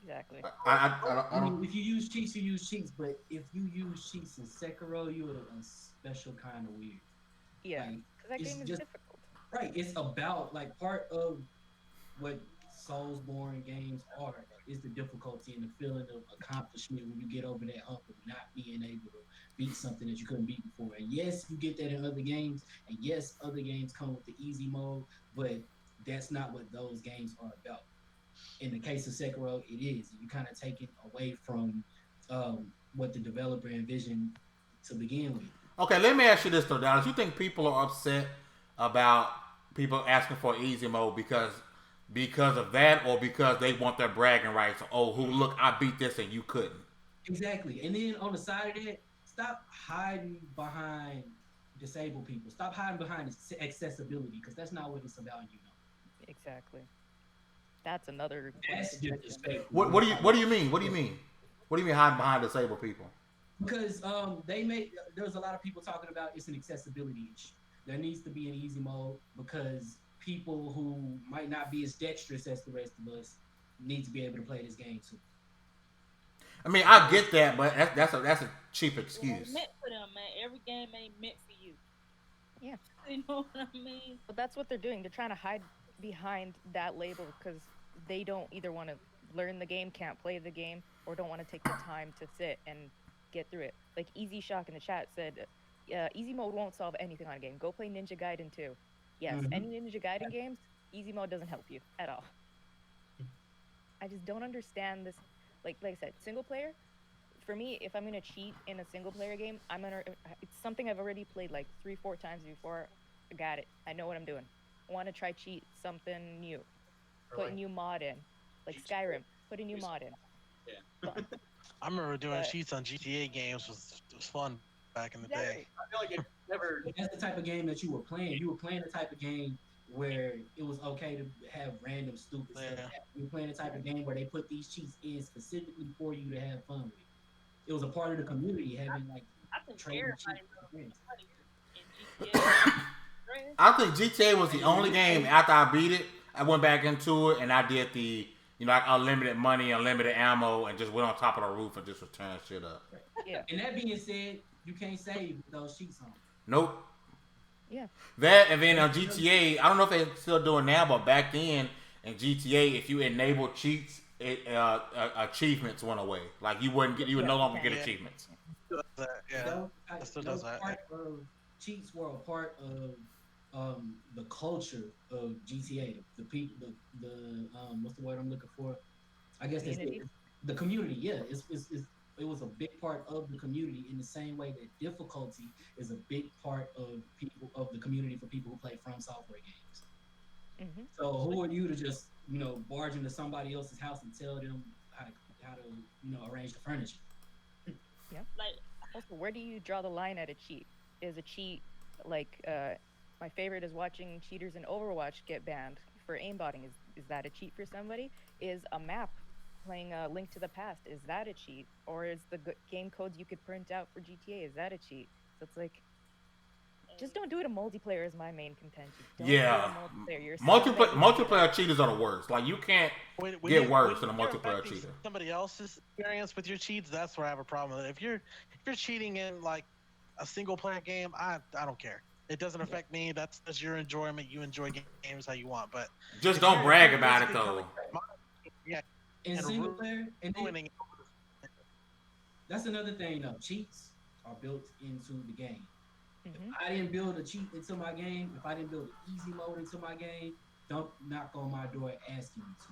Exactly. I don't. If you use cheats, you use cheats. But if you use cheats in Sekiro, you're a special kind of weird. Yeah, because that game is difficult. Right. It's about part of what Soulsborne games are is the difficulty and the feeling of accomplishment when you get over that hump of not being able to beat something that you couldn't beat before. And yes, you get that in other games. And yes, other games come with the easy mode, but that's not what those games are about. In the case of Sekiro, it is. You kind of take it away from what the developer envisioned to begin with. Okay, let me ask you this though, Dallas. You think people are upset about people asking for easy mode because of that, or because they want their bragging rights? Oh, who look, I beat this and you couldn't. Exactly. And then on the side of that, stop hiding behind disabled people. Stop hiding behind accessibility, because that's not what it's about, you know. Exactly. That's another. That's disrespectful. What do you mean? What do you mean? What do you mean hiding behind disabled people? Because there's a lot of people talking about it's an accessibility issue. There needs to be an easy mode because people who might not be as dexterous as the rest of us need to be able to play this game too. I mean, I get that, but that's a cheap excuse. It's meant for them, man. Every game ain't meant for you. Yeah. You know what I mean? But that's what they're doing. They're trying to hide behind that label because they don't either want to learn the game, can't play the game, or don't want to take the time to sit and get through it. Like Easy Shock in the chat said, easy mode won't solve anything on a game. Go play Ninja Gaiden 2. Yes, any Ninja Gaiden games, easy mode doesn't help you at all. I just don't understand this. Like I said, single player. For me, if I'm gonna cheat in a single player game, it's something I've already played like 3-4 times before. I got it. I know what I'm doing. I want to try cheat something new. Put a new mod in, like Skyrim. Put a new mod in. Yeah. I remember doing cheats on GTA games. It was fun back in the day. I feel like it never. That's the type of game that you were playing. You were playing the type of game where it was okay to have random stupid stuff. You were playing the type of game where they put these cheats in specifically for you to have fun with. It was a part of the community having like trading cheats. I think GTA was the only game after I beat it, I went back into it and I did the like unlimited money, unlimited ammo, and just went on top of the roof and just was tearing shit up. Yeah. And that being said, you can't save with those cheats on. Nope. Yeah. That, and then on GTA, I don't know if they're still doing now, but back then in GTA, if you enable cheats, achievements went away. Like you would no longer get achievements. Yeah. It still does that. Part of cheats were a part of the culture of GTA. The people, the what's the word I'm looking for? I guess that's it. The community. Yeah, it was a big part of the community in the same way that difficulty is a big part of the community for people who play from software games. Mm-hmm. So who are you to just barge into somebody else's house and tell them how to arrange the furniture? Yeah. Like, also, where do you draw the line at a cheat? Is a cheat like my favorite is watching cheaters in Overwatch get banned for aimbotting? Is that a cheat for somebody? Is a map playing a Link to the Past, is that a cheat? Or is the game codes you could print out for GTA, is that a cheat? So it's like, just don't do it in multiplayer is my main contention. Don't do it in multiplayer. Multiplayer cheaters are the worst. Like you can't get worse than a multiplayer cheater. Somebody else's experience with your cheats, that's where I have a problem with it. If you're cheating in like a single player game, I don't care. It doesn't affect me. That's your enjoyment. You enjoy games how you want, but just don't brag about it though. Yeah. In single player, that's another thing though. Cheats are built into the game. Mm-hmm. If I didn't build a cheat into my game, if I didn't build an easy mode into my game, don't knock on my door asking me to.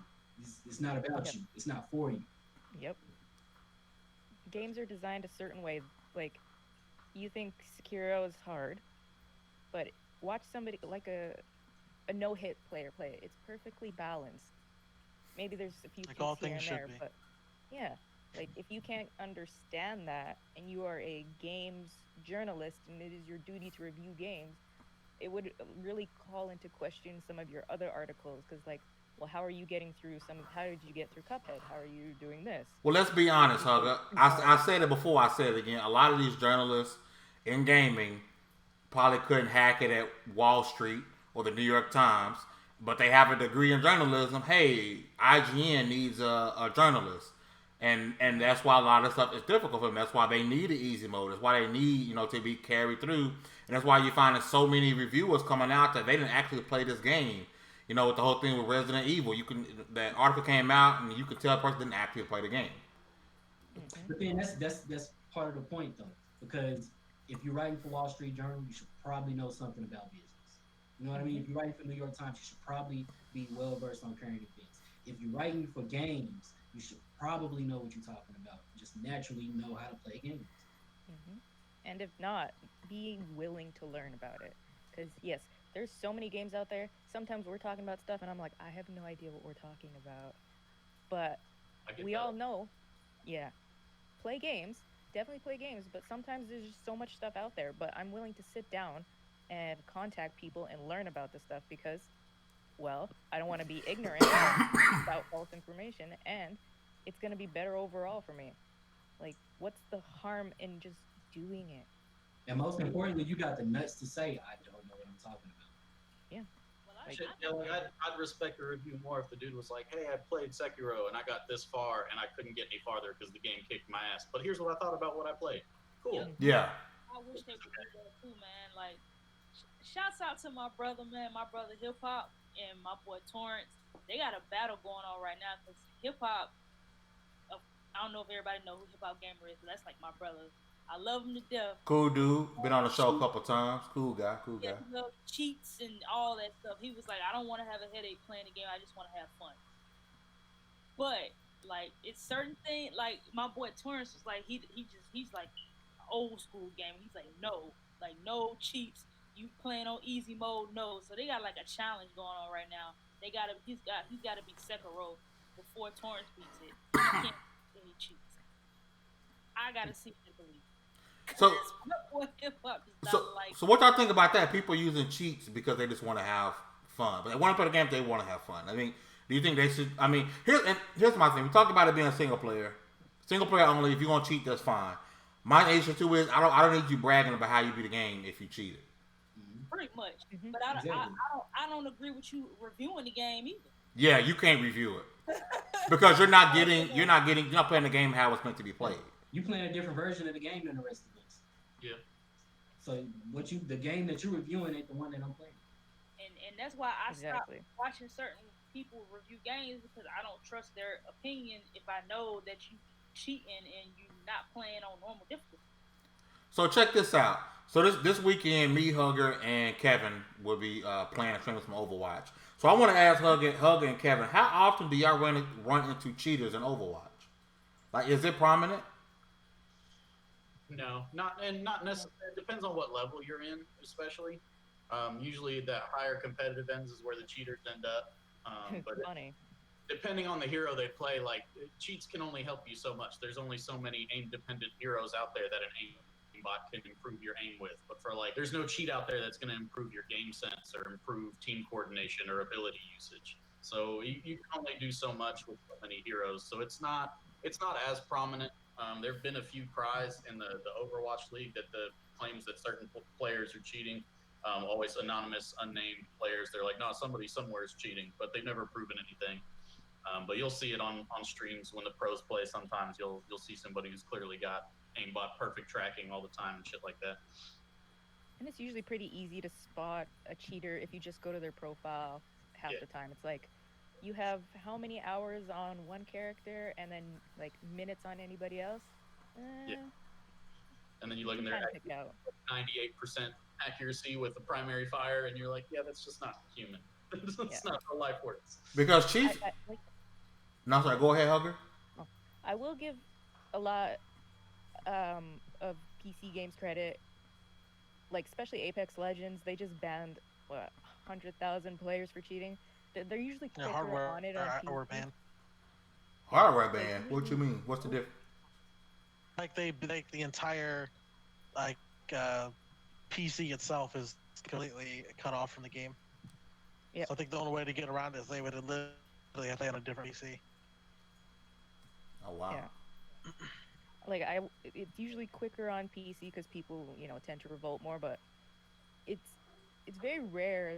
It's not about you. It's not for you. Yep. Games are designed a certain way. Like, you think Sekiro is hard, but watch somebody like a no-hit player play it. It's perfectly balanced. Maybe there's a few like things here and there, but yeah, like if you can't understand that and you are a games journalist and it is your duty to review games, it would really call into question some of your other articles because like, well, how are you getting through how did you get through Cuphead? How are you doing this? Well, let's be honest, Hugger. I said it before, I said it again. A lot of these journalists in gaming probably couldn't hack it at Wall Street or the New York Times, but they have a degree in journalism. Hey, IGN needs a journalist. And that's why a lot of stuff is difficult for them. That's why they need an easy mode. That's why they need, to be carried through. And that's why you find so many reviewers coming out that they didn't actually play this game. With the whole thing with Resident Evil, that article came out and you could tell a person didn't actually play the game. But then that's part of the point though, because if you're writing for Wall Street Journal, you should probably know something about business. You know what I mean? If you're writing for New York Times, you should probably be well versed on current events. if you're writing for games, you should probably know what you're talking about. Just naturally know how to play games. Hmm. And if not, be willing to learn about it. Because, yes, there's so many games out there. Sometimes we're talking about stuff, and I'm like, I have no idea what we're talking about. But I get we that. all know, yeah, play games, definitely play games, but sometimes there's just so much stuff out there. But I'm willing to sit down and contact people and learn about this stuff because, well, I don't want to be ignorant and spout false information, and it's going to be better overall for me. Like, what's the harm in just doing it? And most importantly, you got the nuts to say, I don't know what I'm talking about. Yeah. Well, Like, Shit, yeah, like I'd respect the review more if the dude was like, "Hey, I played Sekiro and I got this far and I couldn't get any farther because the game kicked my ass. But here's what I thought about what I played. Cool. Yeah. I wish they would do that too, man. Like, shouts out to my brother, man. My brother Hip Hop and my boy Torrance. They got a battle going on right now because Hip Hop. I don't know if everybody know who Hip Hop Gamer is, but that's like my brother. I love him to death. Cool dude. Been on the show a couple times. Cool guy. Cool Yeah, guy. he loves cheats and all that stuff. He was like, I don't want to have a headache playing the game. I just want to have fun. But like, it's certain thing. Like my boy Torrance was like, he's like old school gamer. He's like, no cheats. You playing on easy mode, no. So they got like a challenge going on right now. He's got to beat Sekiro before Torrance beats it. He can't do any cheats. I gotta see it and believe. So, What hip hop does so, not like. so what y'all think about that? People using cheats because they just want to have fun, but they want to play the game. They want to have fun. I mean, do you think they should? I mean, here's my thing. We talk about it being a single player only. If you're gonna cheat, that's fine. My issue too is I don't need you bragging about how you beat the game if you cheated. Pretty much, Mhm. but I Exactly. don't agree with you reviewing the game either. Yeah, you can't review it because you're not playing the game how it's meant to be played. You playing a different version of the game than the rest of us. Yeah. So the game that you're reviewing ain't the one that I'm playing. And that's why I Exactly. stopped watching certain people review games because I don't trust their opinion if I know that you cheating and you not playing on normal difficulty. So check this out. So this weekend, me, Hugger, and Kevin will be playing a stream with some Overwatch. So I want to ask Hugger and Kevin, how often do y'all run into cheaters in Overwatch? Like, is it prominent? No, not necessarily. It depends on what level you're in, especially. Usually, the higher competitive ends is where the cheaters end up. But Funny. depending on the hero they play, like cheats can only help you so much. There's only so many aim-dependent heroes out there that an aimbot can improve your aim with. But for like, there's no cheat out there that's going to improve your game sense or improve team coordination or ability usage. So you can only do so much with so many heroes. So it's not as prominent. There have been a few cries in the Overwatch League that the claims that certain players are cheating. Always anonymous, unnamed players. They're like, no, somebody somewhere is cheating, but they've never proven anything. But you'll see it on streams when the pros play. Sometimes you'll see somebody who's clearly got aimbot perfect tracking all the time and shit like that. And it's usually pretty easy to spot a cheater if you just go to their profile half Yeah. the time. It's like you have how many hours on one character and then like minutes on anybody else? Yeah. And then you look in there, Kind of pick out. 98% accuracy with the primary fire, and you're like, yeah, that's just not human. That's not how life works. Because cheats. Like, No, sorry. Go ahead, Hugger. I will give a lot of PC games credit, like especially Apex Legends. They just banned 100,000 players for cheating. They're usually quicker on it on PC. hardware ban. Hardware ban. What you mean? What's the difference? Like they like the entire like PC itself is completely cut off from the game. Yep. So I think the only way to get around it is they would literally have to have a different PC. Oh wow. Yeah. Like it's usually quicker on PC because people tend to revolt more, but it's very rare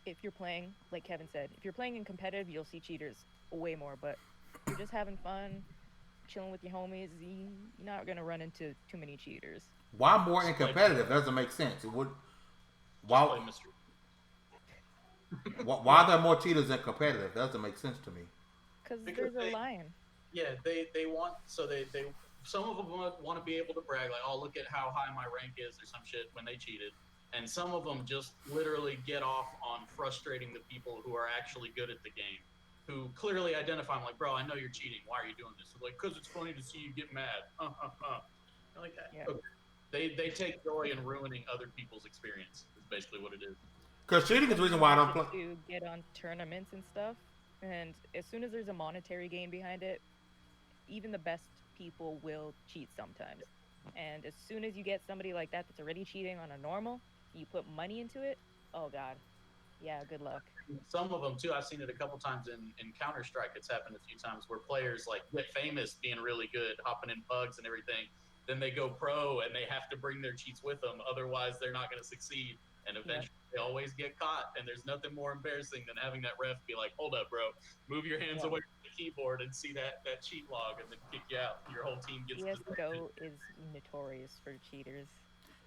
if you're playing, like Kevin said, if you're playing in competitive, you'll see cheaters way more. But if you're just having fun, chilling with your homies, you're not gonna run into too many cheaters. Why more in competitive? Doesn't make sense. It would. Play Why? mystery. Why are there more cheaters in competitive? That doesn't make sense to me. Because Because there's a they- line. Yeah, they want, so they some of them want to be able to brag like, oh, look at how high my rank is or some shit when they cheated, and some of them just literally get off on frustrating the people who are actually good at the game. who clearly identify. I'm like, bro, I know you're cheating. Why are you doing this? They're like, because it's funny to see you get mad. I'm like, Yeah. okay. They take joy in ruining other people's experience. Is basically what it is. Because cheating is the reason why I don't play. To get on tournaments and stuff, and as soon as there's a monetary gain behind it, even the best people will cheat sometimes. And as soon as you get somebody like that that's already cheating on a normal, you put money into it. Oh God, yeah, good luck. Some of them too. I've seen it a couple times in Counter Strike. It's happened a few times where players like get famous being really good, hopping in bugs and everything. Then they go pro and they have to bring their cheats with them. Otherwise, they're not going to succeed. And eventually, they always get caught. And there's nothing more embarrassing than having that ref be like, "Hold up, bro, move your hands away from the keyboard and see that cheat log, and then kick you out. Your whole team gets." CS:GO is notorious for cheaters.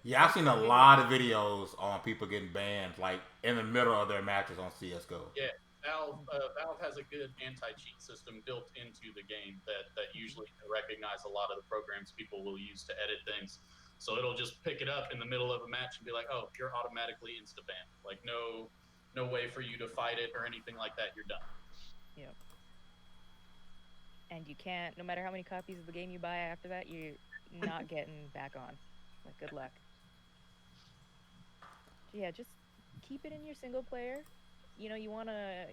Yeah, I've seen a lot of videos on people getting banned, like in the middle of their matches on CS:GO. Yeah, Valve has a good anti-cheat system built into the game that usually can recognize a lot of the programs people will use to edit things. So it'll just pick it up in the middle of a match and be like, "Oh, you're automatically insta-banned. Like no way for you to fight it or anything like that. You're done." Yep. And you can't, no matter how many copies of the game you buy after that, you're not getting back on. Like, good luck. Yeah, just keep it in your single player. You know, you wanna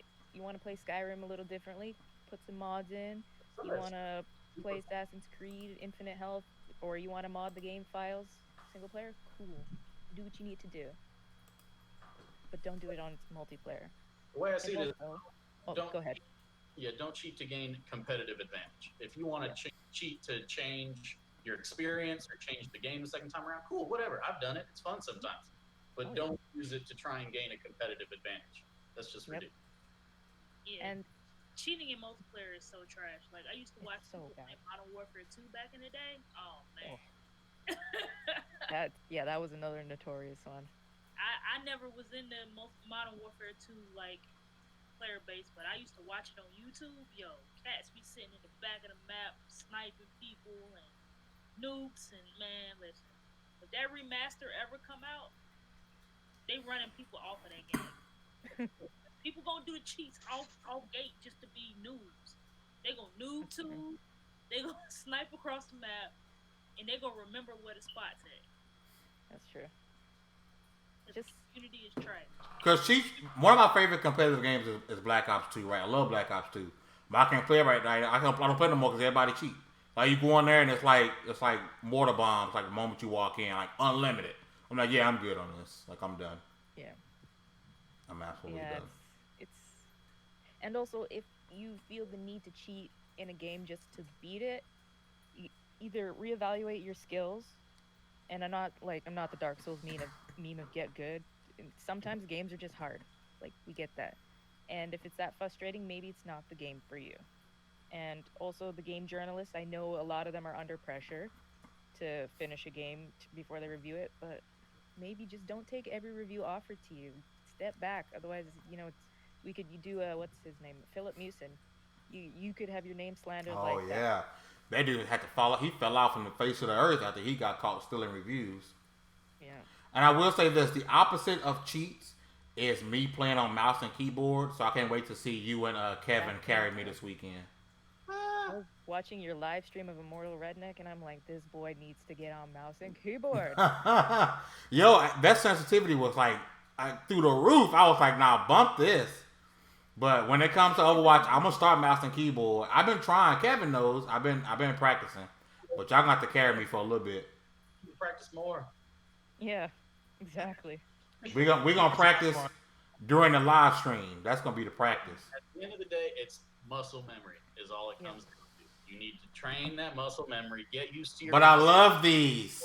play Skyrim a little differently. Put some mods in. You wanna play Assassin's Creed Infinite Health, or you wanna mod the game files single player. Cool. Do what you need to do, but don't do it on multiplayer. The way I see it is, go ahead. Yeah, don't cheat to gain competitive advantage. If you want to cheat to change your experience or change the game the second time around, cool, whatever. I've done it. It's fun sometimes. But don't use it to try and gain a competitive advantage. That's just ridiculous. Yeah. And cheating in multiplayer is so trash. Like, I used to watch people play Modern Warfare 2 back in the day. Oh, man. That was another notorious one. I never was in the Modern Warfare 2, like, player base, but I used to watch it on YouTube. Yo, cats be sitting in the back of the map, sniping people and nukes, and man, listen, if that remaster ever come out, they running people off of that game. People gonna do the cheats off gate just to be noobs. They gonna noob too. They gonna snipe across the map, and they gonna remember where the spot's at. That's true. The community is trash. Because one of my favorite competitive games is Black Ops 2, right? I love Black Ops 2. But I can't play it right now. I don't play no more because everybody cheat. Like, you go in there and it's like mortar bombs, like the moment you walk in, like unlimited. I'm like, yeah, I'm good on this. Like, I'm done. Yeah. I'm absolutely done. It's and also, if you feel the need to cheat in a game just to beat it, either reevaluate your skills. And I'm not the Dark Souls meme of get good. Sometimes games are just hard. Like, we get that. And if it's that frustrating, maybe it's not the game for you. And also, the game journalists, I know a lot of them are under pressure to finish a game before they review it, but maybe just don't take every review offered to you. Step back. Otherwise, you do what's his name? Philip Mewson. You could have your name slandered like that. Oh, yeah. That dude had to fall off. He fell off from the face of the earth after he got caught stealing reviews. Yeah. And I will say this, the opposite of cheats is me playing on mouse and keyboard, so I can't wait to see you and Kevin carry me this weekend. I was watching your live stream of Immortal Redneck, and I'm like, this boy needs to get on mouse and keyboard. Yo, that sensitivity was like through the roof. I was like, nah, bump this. But when it comes to Overwatch, I'm gonna start mouse and keyboard. I've been trying. Kevin knows. I've been practicing. But y'all gonna have to carry me for a little bit. Practice more. Yeah, exactly. We're gonna practice during the live stream. That's gonna be the practice. At the end of the day, it's muscle memory is all it comes down to. You need to train that muscle memory. Get used to your. But I love these.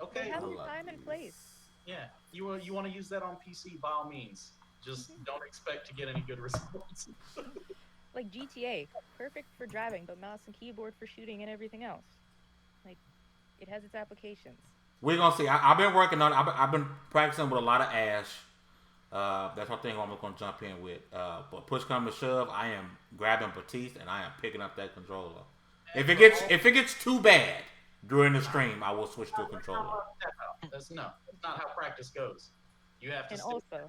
Okay. Have your time and place. Yeah, you want to use that on PC by all means. Just don't expect to get any good results. Like GTA, perfect for driving, but mouse and keyboard for shooting and everything else. Like, it has its applications. We're gonna see. I've been working on. I've been practicing with a lot of Ash. That's one thing I'm gonna jump in with. But push come to shove, I am grabbing Batiste and I am picking up that controller. If it gets too bad during the stream, I will switch to a controller. That's not how practice goes. You have to. And also,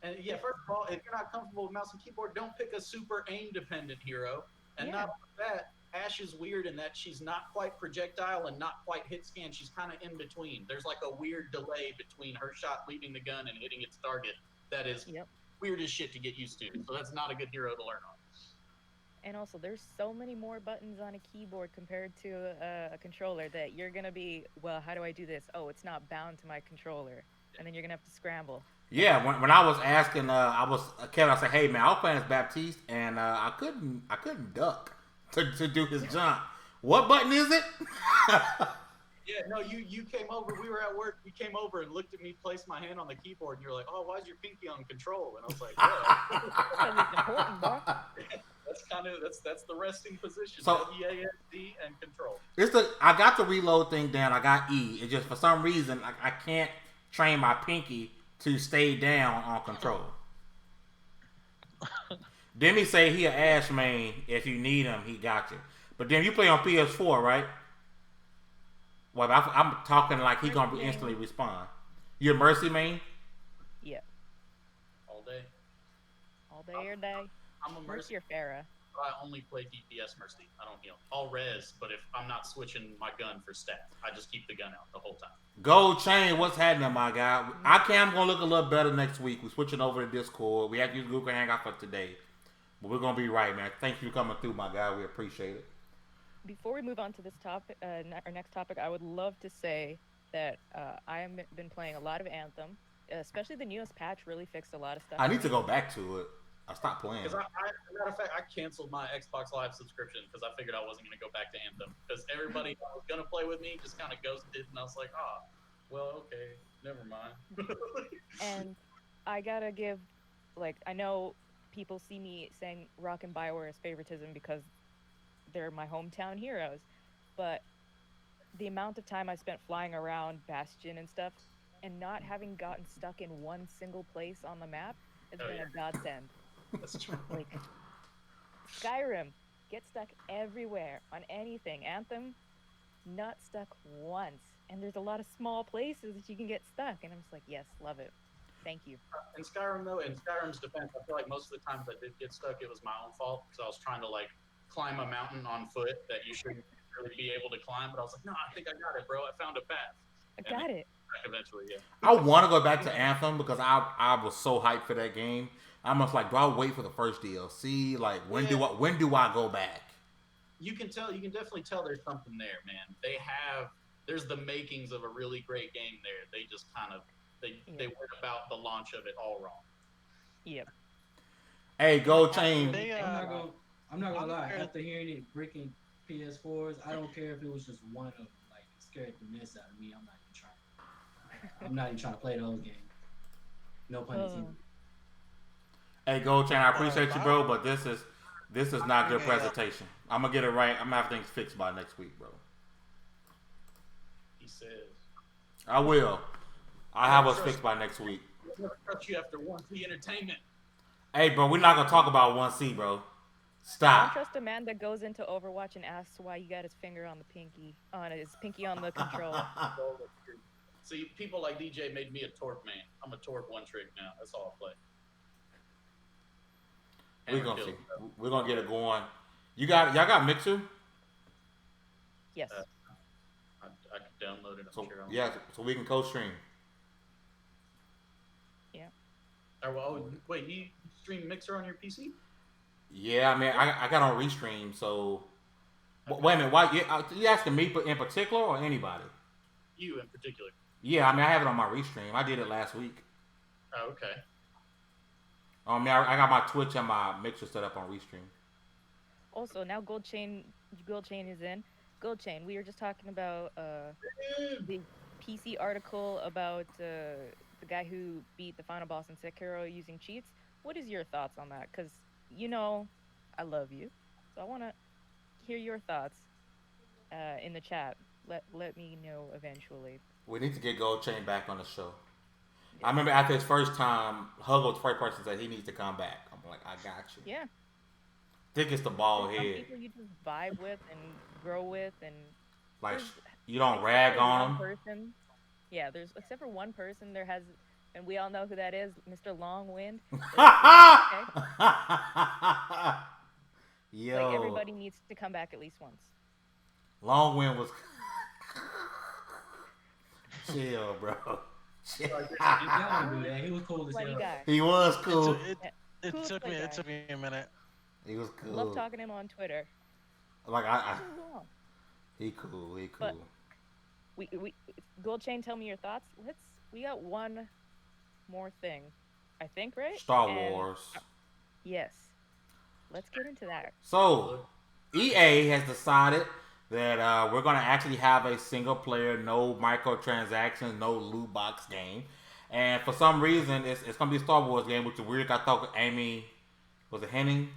And yeah, first of all, if you're not comfortable with mouse and keyboard, don't pick a super aim dependent hero. And Yeah. not only that, Ash is weird in that she's not quite projectile and not quite hit scan. She's kind of in between. There's like a weird delay between her shot leaving the gun and hitting its target that is Yep. weird as shit to get used to. So that's not a good hero to learn on. And also, there's so many more buttons on a keyboard compared to a controller that you're gonna be, well, how do I do this? Oh, it's not bound to my controller, and then you're gonna have to scramble. Yeah, when I was asking, Kevin. I said, "Hey man, I was playing as Baptiste, and I couldn't duck to do his jump. What button is it?" Yeah, no, you came over. We were at work. You came over and looked at me, placed my hand on the keyboard, and you're like, "Oh, why is your pinky on control?" And I was like, "Yeah, Because it's important, bro. that's the resting position. So- WASD and control." I got the reload thing down. I got E. It just for some reason I can't train my pinky to stay down on control. Demi say he a Ash main. If you need him, he got you. But then you play on PS4, right? Well, I'm talking like he gonna Mercy instantly respond. You a Mercy main? Yeah, All day. all day or day. I'm a Mercy mercy. or Farah. I only play DPS mercy. I don't heal. I'll res, but if I'm not switching my gun for staff, I just keep the gun out the whole time. Gold Chain, what's happening, my guy? I'm gonna look a little better next week. We're switching over to Discord. We have to use Google Hangout for today. But we're gonna be right, man. Thank you for coming through, my guy. We appreciate it. Before we move on to this topic, our next topic, I would love to say that I have been playing a lot of Anthem, especially the newest patch really fixed a lot of stuff. I need to go back to it. I stopped playing. Because matter of fact, I canceled my Xbox Live subscription because I figured I wasn't going to go back to Anthem. Because everybody that was going to play with me just kind of ghosted, and I was like, oh, well, okay, never mind. And I gotta give, like, I know people see me saying Rock and Bioware as favoritism because they're my hometown heroes, but the amount of time I spent flying around Bastion and stuff and not having gotten stuck in one single place on the map has been a godsend. That's true. Like, Skyrim, get stuck everywhere on anything. Anthem, not stuck once. And there's a lot of small places that you can get stuck. And I'm just like, yes, love it. Thank you. In Skyrim, though, in Skyrim's defense, I feel like most of the times I did get stuck, it was my own fault because I was trying to, like, climb a mountain on foot that you shouldn't really be able to climb. But I was like, no, I think I got it, bro. I found a path. I got it. Eventually, yeah. I want to go back to Anthem because I was so hyped for that game. I'm just like, do I wait for the first DLC? Like, when do I go back? You can definitely tell there's something there, man. There's the makings of a really great game there. They just kind of they went about the launch of it all wrong. Yep. Hey, Gold Chain. I'm not gonna lie. After hearing it breaking PS4s, I don't care if it was just one of them. Like, it scared the mess out of me. I'm not even trying to play those games. No pun intended. Hey, Gold Chain, I appreciate you, bro, but this is not good presentation. I'm gonna get it right. I'm gonna have things fixed by next week, bro. He says. I will. I have us fixed by next week. I'm gonna trust you after 1C Entertainment. Hey, bro, we're not gonna talk about 1C, bro. I don't Stop. trust a man that goes into Overwatch and asks why you got his finger on his pinky on the control. See, people like DJ made me a Torque man. I'm a Torque one trick now. That's all I play. We're gonna see. We're gonna get it going. Y'all got Mixer? Yes. I could download it. I'm So sure. yeah, so we can co-stream. Yeah. Wait, you stream Mixer on your PC? Yeah, I mean, I got on Restream, so. Wait a minute, why? You asking me in particular or anybody? You in particular. Yeah, I mean, I have it on my Restream. I did it last week. Oh, okay. I mean, I got my Twitch and my Mixer set up on Restream. Also, now Gold Chain is in. Gold Chain, we were just talking about the PC article about the guy who beat the final boss in Sekiro using cheats. What is your thoughts on that? Because, I love you. So I want to hear your thoughts in the chat. Let me know eventually. We need to get Gold Chain back on the show. I remember after his first time, Hug was the first person said he needs to come back. I'm like, I got you. Yeah. Think it's the bald Some head. people you just vibe with and grow with, and Like, there's- you don't rag except for on one him. person. Yeah, except for one person, there has and we all know who that is, Mr. Longwind. Like Yo, everybody needs to come back at least once. Long Wind was chill, bro. Chill. Y'all do that. He was cool as Funny hell. guy. He was cool. It Cool took play me. guy. It took me a minute. He was cool. Love talking to him on Twitter. Like Cool. he cool. He cool. But- We Gold Chain, tell me your thoughts. We got one more thing, I think, right? Star And- Wars. Yes. Let's get into that. So, EA has decided that we're going to actually have a single player, no microtransactions, no loot box game. And for some reason, it's going to be a Star Wars game, which is weird. I thought Amy, was it Henning,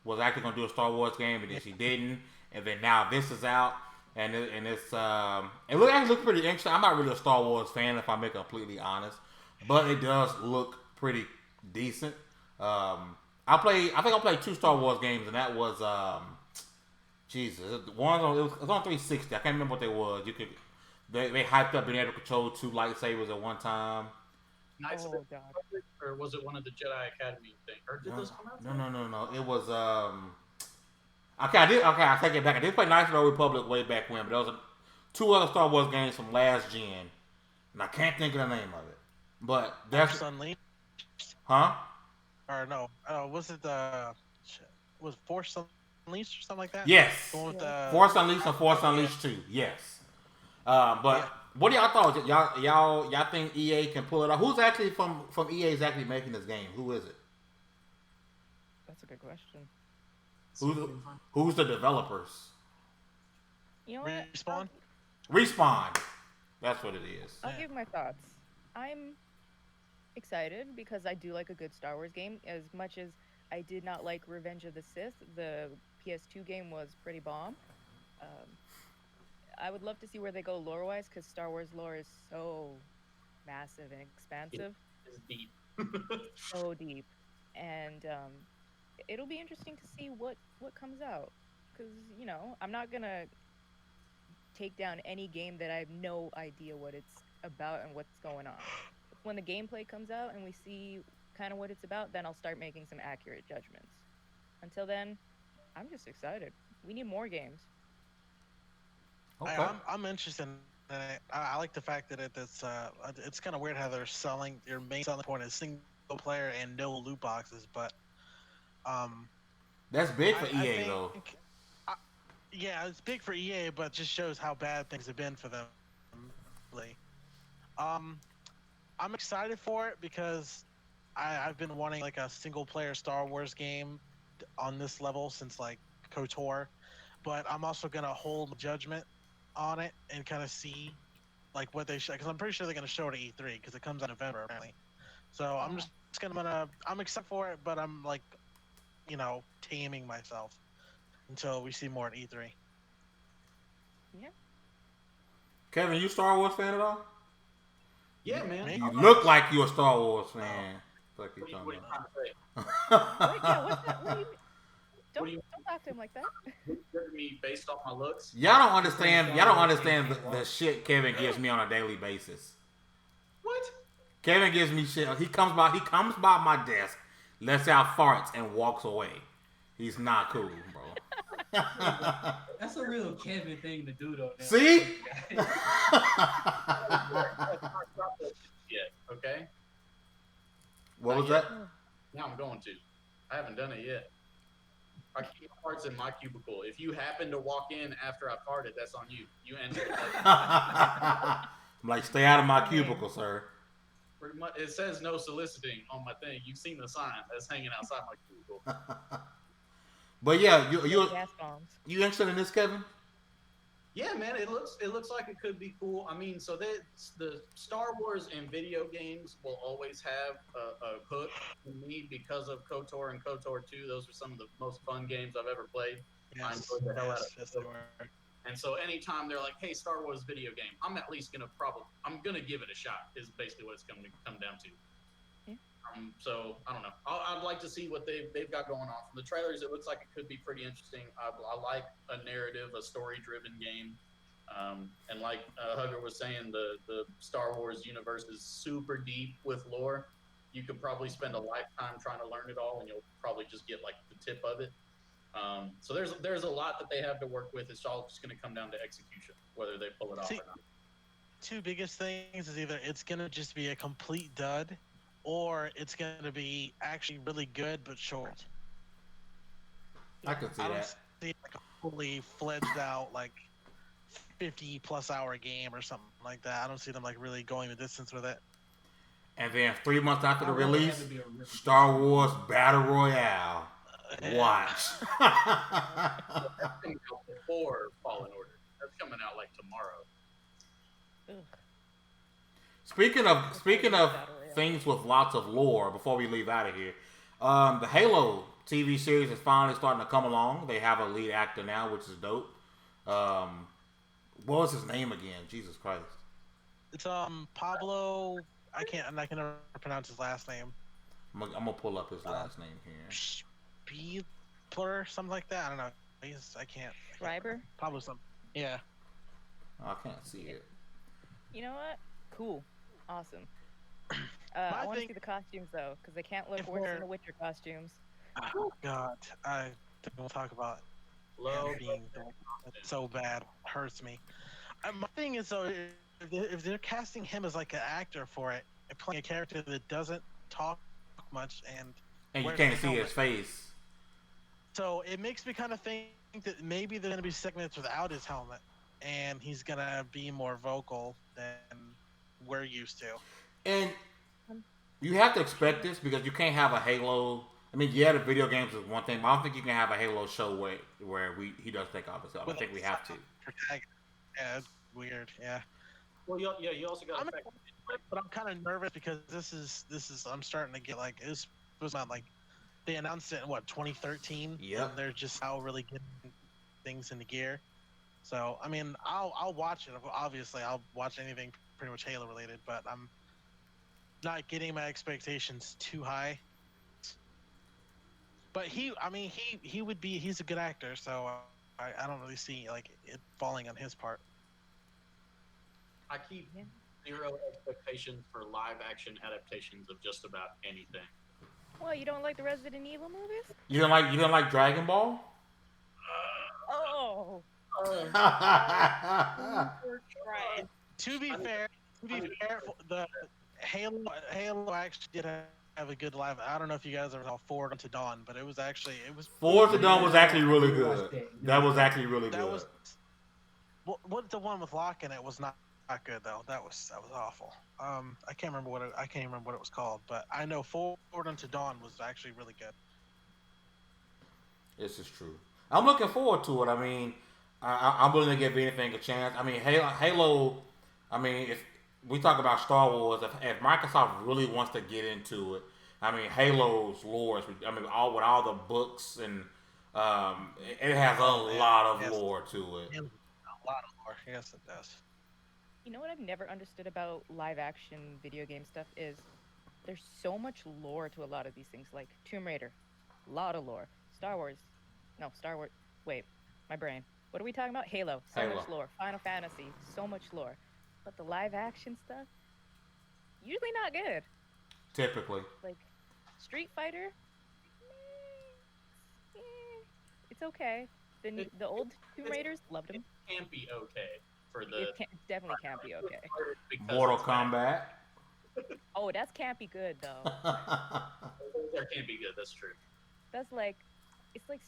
was actually going to do a Star Wars game, and then she didn't. And then now this is out. And it's it actually looks pretty interesting. I'm not really a Star Wars fan, if I'm being completely honest, but it does look pretty decent. I think I played 2 Star Wars games, and that was Jesus. One it was on 360. I can't remember what they was. They hyped up being able to control 2 lightsabers at one time. Knights of the Oh god. Republic, or was it one of the Jedi Academy thing? Or did those come out? No. It was I take it back. I did play Knights of the Republic way back when, but there was 2 other Star Wars games from last gen, and I can't think of the name of it. But that's Force Unleashed. huh? Or no, was it was Force Unleashed or something like that? Yes. The one with the Force Unleashed and Force Unleashed 2. Yes. But what do y'all thought? Y'all think EA can pull it off? Who's actually from EA is actually making this game? Who is it? That's a good question. Who's the developers? You know what? Respawn. Respawn. That's what it is. I'll give my thoughts. I'm excited because I do like a good Star Wars game. As much as I did not like Revenge of the Sith, the PS2 game was pretty bomb. I would love to see where they go lore-wise because Star Wars lore is so massive and expansive, It's deep. so deep, and it'll be interesting to see what comes out. Because I'm not gonna take down any game that I have no idea what it's about and what's going on. When the gameplay comes out and we see kind of what it's about, then I'll start making some accurate judgments. Until then, I'm just excited. We need more games. Okay. I'm interested in it. I like the fact that it's kind of weird how they're selling your main selling point is single player and no loot boxes, but That's big for I EA think- though. yeah, it's big for EA, but just shows how bad things have been for them. Lately. I'm excited for it because I've been wanting like a single player Star Wars game on this level since like KOTOR, but I'm also gonna hold judgment on it and kind of see like what they show because I'm pretty sure they're gonna show it at E3 because it comes out in November apparently. So I'm just I'm excited for it, but I'm like, taming myself until we see more at E3. Kevin, you a Star Wars fan at all? Yeah, man. Me? You look like you a Star Wars fan. Fuck you What are talking you about. trying to say? What's that? What do you mean? What do you- Don't talk to him like that. You judge me based off my looks? Y'all don't understand. Y'all don't understand the shit Kevin gives me on a daily basis. What? Kevin gives me shit. He comes by my desk, lets out farts, and walks away. He's not cool, bro. That's a real Kevin thing to do, though. Now. See? Yeah, okay? What was that? Now I'm going to. I haven't done it yet. I keep my parts in my cubicle. If you happen to walk in after I farted, that's on you. You enter it. I'm like, stay out of my cubicle, sir. Pretty much, it says no soliciting on my thing. You've seen the sign that's hanging outside my cubicle. But yeah, Gas bombs. you interested in this, Kevin? Yeah, man, it looks like it could be cool. I mean, so the Star Wars and video games will always have a hook to me because of KOTOR and KOTOR 2. Those are some of the most fun games I've ever played. I enjoyed the hell out of yes, it. they were. And so anytime they're like, "Hey, Star Wars video game," I'm at least I'm gonna give it a shot. Is basically what it's going to come down to. Yeah. So I don't know. I'd like to see what they've got going on. From the trailers, it looks like it could be pretty interesting. I like a narrative, a story-driven game. And like Hugger was saying, the Star Wars universe is super deep with lore. You could probably spend a lifetime trying to learn it all, and you'll probably just get like the tip of it. So there's a lot that they have to work with. It's all just going to come down to execution, whether they pull it off or not. Two biggest things is either it's going to just be a complete dud, or it's going to be actually really good but short. I can see I don't that. see like a fully fledged out like 50+ hour game or something like that. I don't see them like really going the distance with it. And then 3 months after the I'd rather release, have it be a really Star Wars Battle Royale. Yeah. Watch. That's coming out before Fallen Order. That's coming out like tomorrow. Ugh. Speaking of Battle Royale. things with lots of lore, before we leave out of here, the Halo TV series is finally starting to come along. They have a lead actor now, which is dope. What was his name again? Jesus Christ. It's Pablo. I can never pronounce his last name. I'm gonna pull up his last name here. Spiegler, something like that. I don't know. I can't. Schreiber? Pablo something. Yeah. Oh, I can't see it. You know what? Cool. Awesome. I want to thing- see the costumes though, because they can't look If worse we're- than the Witcher costumes. Oh God, I don't talk about Low him being so bad. It hurts me. My thing is though, if they're casting him as like an actor for it, and playing a character that doesn't talk much and And you wears can't the see his helmet. face. So it makes me kind of think that maybe they're going to be segments without his helmet, and he's going to be more vocal than we're used to. And you have to expect this because you can't have a Halo. I mean, yeah, the video games is one thing, but I don't think you can have a Halo show where he does take off his helmet. I think we have to. Yeah, it's weird. Yeah. Well, you also got I'm to factor but I'm kind of nervous because this is I'm starting to get like it was not like they announced it in what 2013. Yep. And they're just now really getting things into gear. So I mean, I'll watch it. Obviously, I'll watch anything pretty much Halo related, but I'm not getting my expectations too high. But he's a good actor, so I don't really see like it falling on his part. I keep zero expectations for live action adaptations of just about anything. Well, you don't like the Resident Evil movies? You don't like Dragon Ball? Oh. Right. To be fair, the Halo actually did have a good live. I don't know if you guys ever saw Forward Unto Dawn, but it was Forward to Dawn was actually really I good. watched that. That was actually really that good. was what the one with Locke in it was not good though. That was awful. I can't remember what it was called, but I know Forward Unto Dawn was actually really good. This is true. I'm looking forward to it. I mean, I'm willing to give anything a chance. I mean, Halo. I mean, if we talk about Star Wars, if Microsoft really wants to get into it, I mean, Halo's lore is, I mean, with all the books and it has a lot of lore to it. A lot of lore. Yes, it does. You know what I've never understood about live action video game stuff is there's so much lore to a lot of these things. Like Tomb Raider, a lot of lore. Star Wars. Wait, my brain. What are we talking about? Halo. So much lore. Final Fantasy. So much lore. But the live action stuff, usually not good. Typically. Like Street Fighter, it's okay. The old Tomb Raiders, loved them. It can't be okay for the. It definitely can't be okay. because Mortal it's bad. Kombat. Oh, that's can't be good though. That can't be good. That's true. That's like, it's like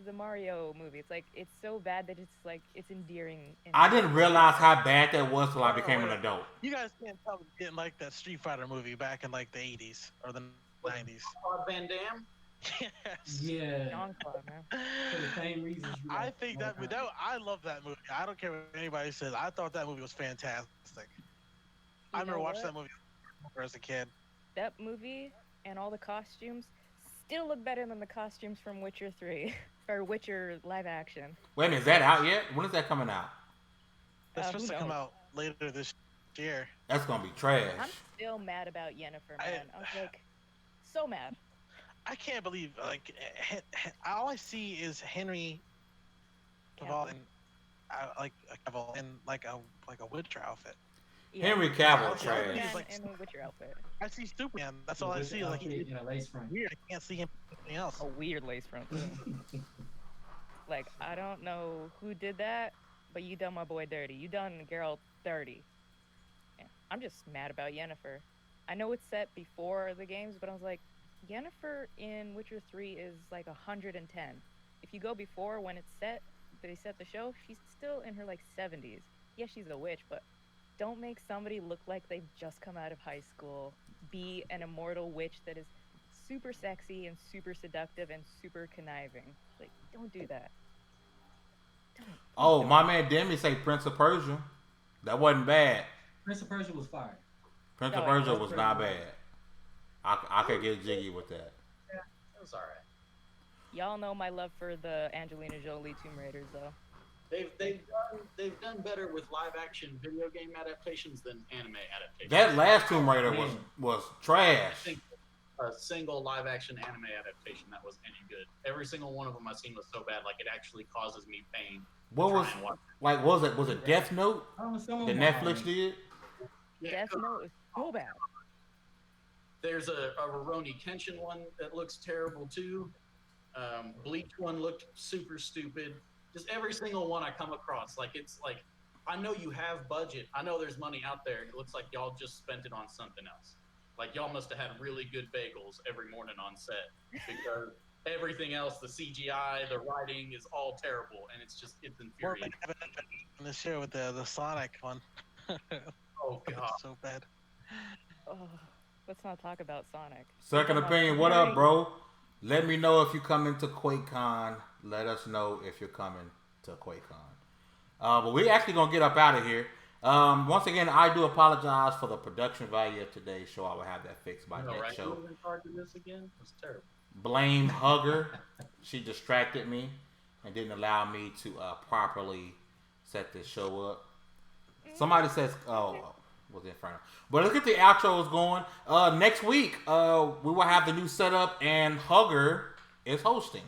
the Mario movie. It's like it's so bad that it's like it's endearing. I didn't realize how bad that was till I became an adult. You guys can't tell me you didn't like that Street Fighter movie back in like the 80s or the 90s. Van Damme. Yes. Yeah. Jean-Claude, man. For the same reasons. you I like think Mortal that Kombat. I love that movie. I don't care what anybody says. I thought that movie was fantastic. I remember know watching what? that movie as a kid. That movie and all the costumes still look better than the costumes from Witcher 3 or Witcher live action. Wait a minute, is that out yet? When is that coming out? It's Who supposed to come knows? out later this year. That's gonna be trash. I'm still mad about Yennefer, man. I was like, so mad. I can't believe all I see is Henry Cavill and like a Witcher outfit. Yeah. Henry All Cavill I see, all I see trash. is Superman like in a Witcher outfit. I see Superman. That's The all I Witcher see. Like outfit and a lace front. weird. I can't see him anything else. A weird lace front too. Like I don't know who did that, but you done my boy dirty. You done Geralt dirty. Yeah. I'm just mad about Yennefer. I know it's set before the games, but I was like, Yennefer in Witcher 3 is like 110. If you go before when it's set, they set the show, she's still in her like 70s. Yeah, she's a witch, but don't make somebody look like they've just come out of high school, be an immortal witch that is super sexy and super seductive and super conniving. Like, don't do that. Don't. Please Oh, don't. my man Demi say Prince of Persia. That wasn't bad. Prince of Persia was fire. Prince No, of it Persia wasn't. was not bad. I could get jiggy with that. Yeah, it was alright. Y'all know my love for the Angelina Jolie Tomb Raiders, though. They've done better with live action video game adaptations than anime adaptations. That last Tomb Raider was trash. I think a single live action anime adaptation that was any good. Every single one of them I've seen was so bad, like it actually causes me pain. What was like? Was it Death Note Some of that them Netflix are- did? Yeah, Death Note is so bad. there's a Rurouni Kenshin one that looks terrible too. Bleach one looked super stupid. Just every single one I come across, like it's like I know you have budget. I know there's money out there. It looks like y'all just spent it on something else. Like y'all must have had really good bagels every morning on set because everything else, the CGI, the writing is all terrible, and it's Or infuriating. like in the show with the Sonic one. Oh god. So bad. Oh, let's not talk about Sonic. Second Talk about opinion. What up, Sonic. bro? Let me know if you come into QuakeCon. Let us know if you're coming to QuakeCon. But we're actually gonna get up out of here. Once again, I do apologize for the production value of today's show. I will have that fixed by No, next right? show. Who was in charge of this again? It was terrible. Blame Hugger. She distracted me and didn't allow me to properly set this show up. Somebody says, "Oh, was in front of." But let's get the outros going. Next week, we will have the new setup, and Hugger is hosting.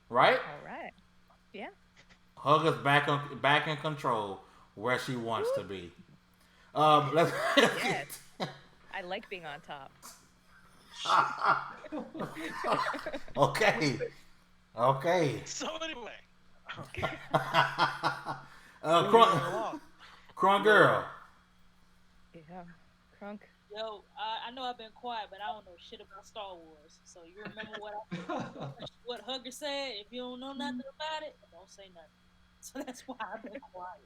Right? All right. Yeah. Hugger's back in control where she wants to be. Let's Yes. I like being on top. Okay. So anyway, Crunk Girl. Yeah. Crunk. Yo, I know I've been quiet, but I don't know shit about Star Wars. So you remember what Hugger said? If you don't know nothing about it, don't say nothing. So that's why I've been quiet.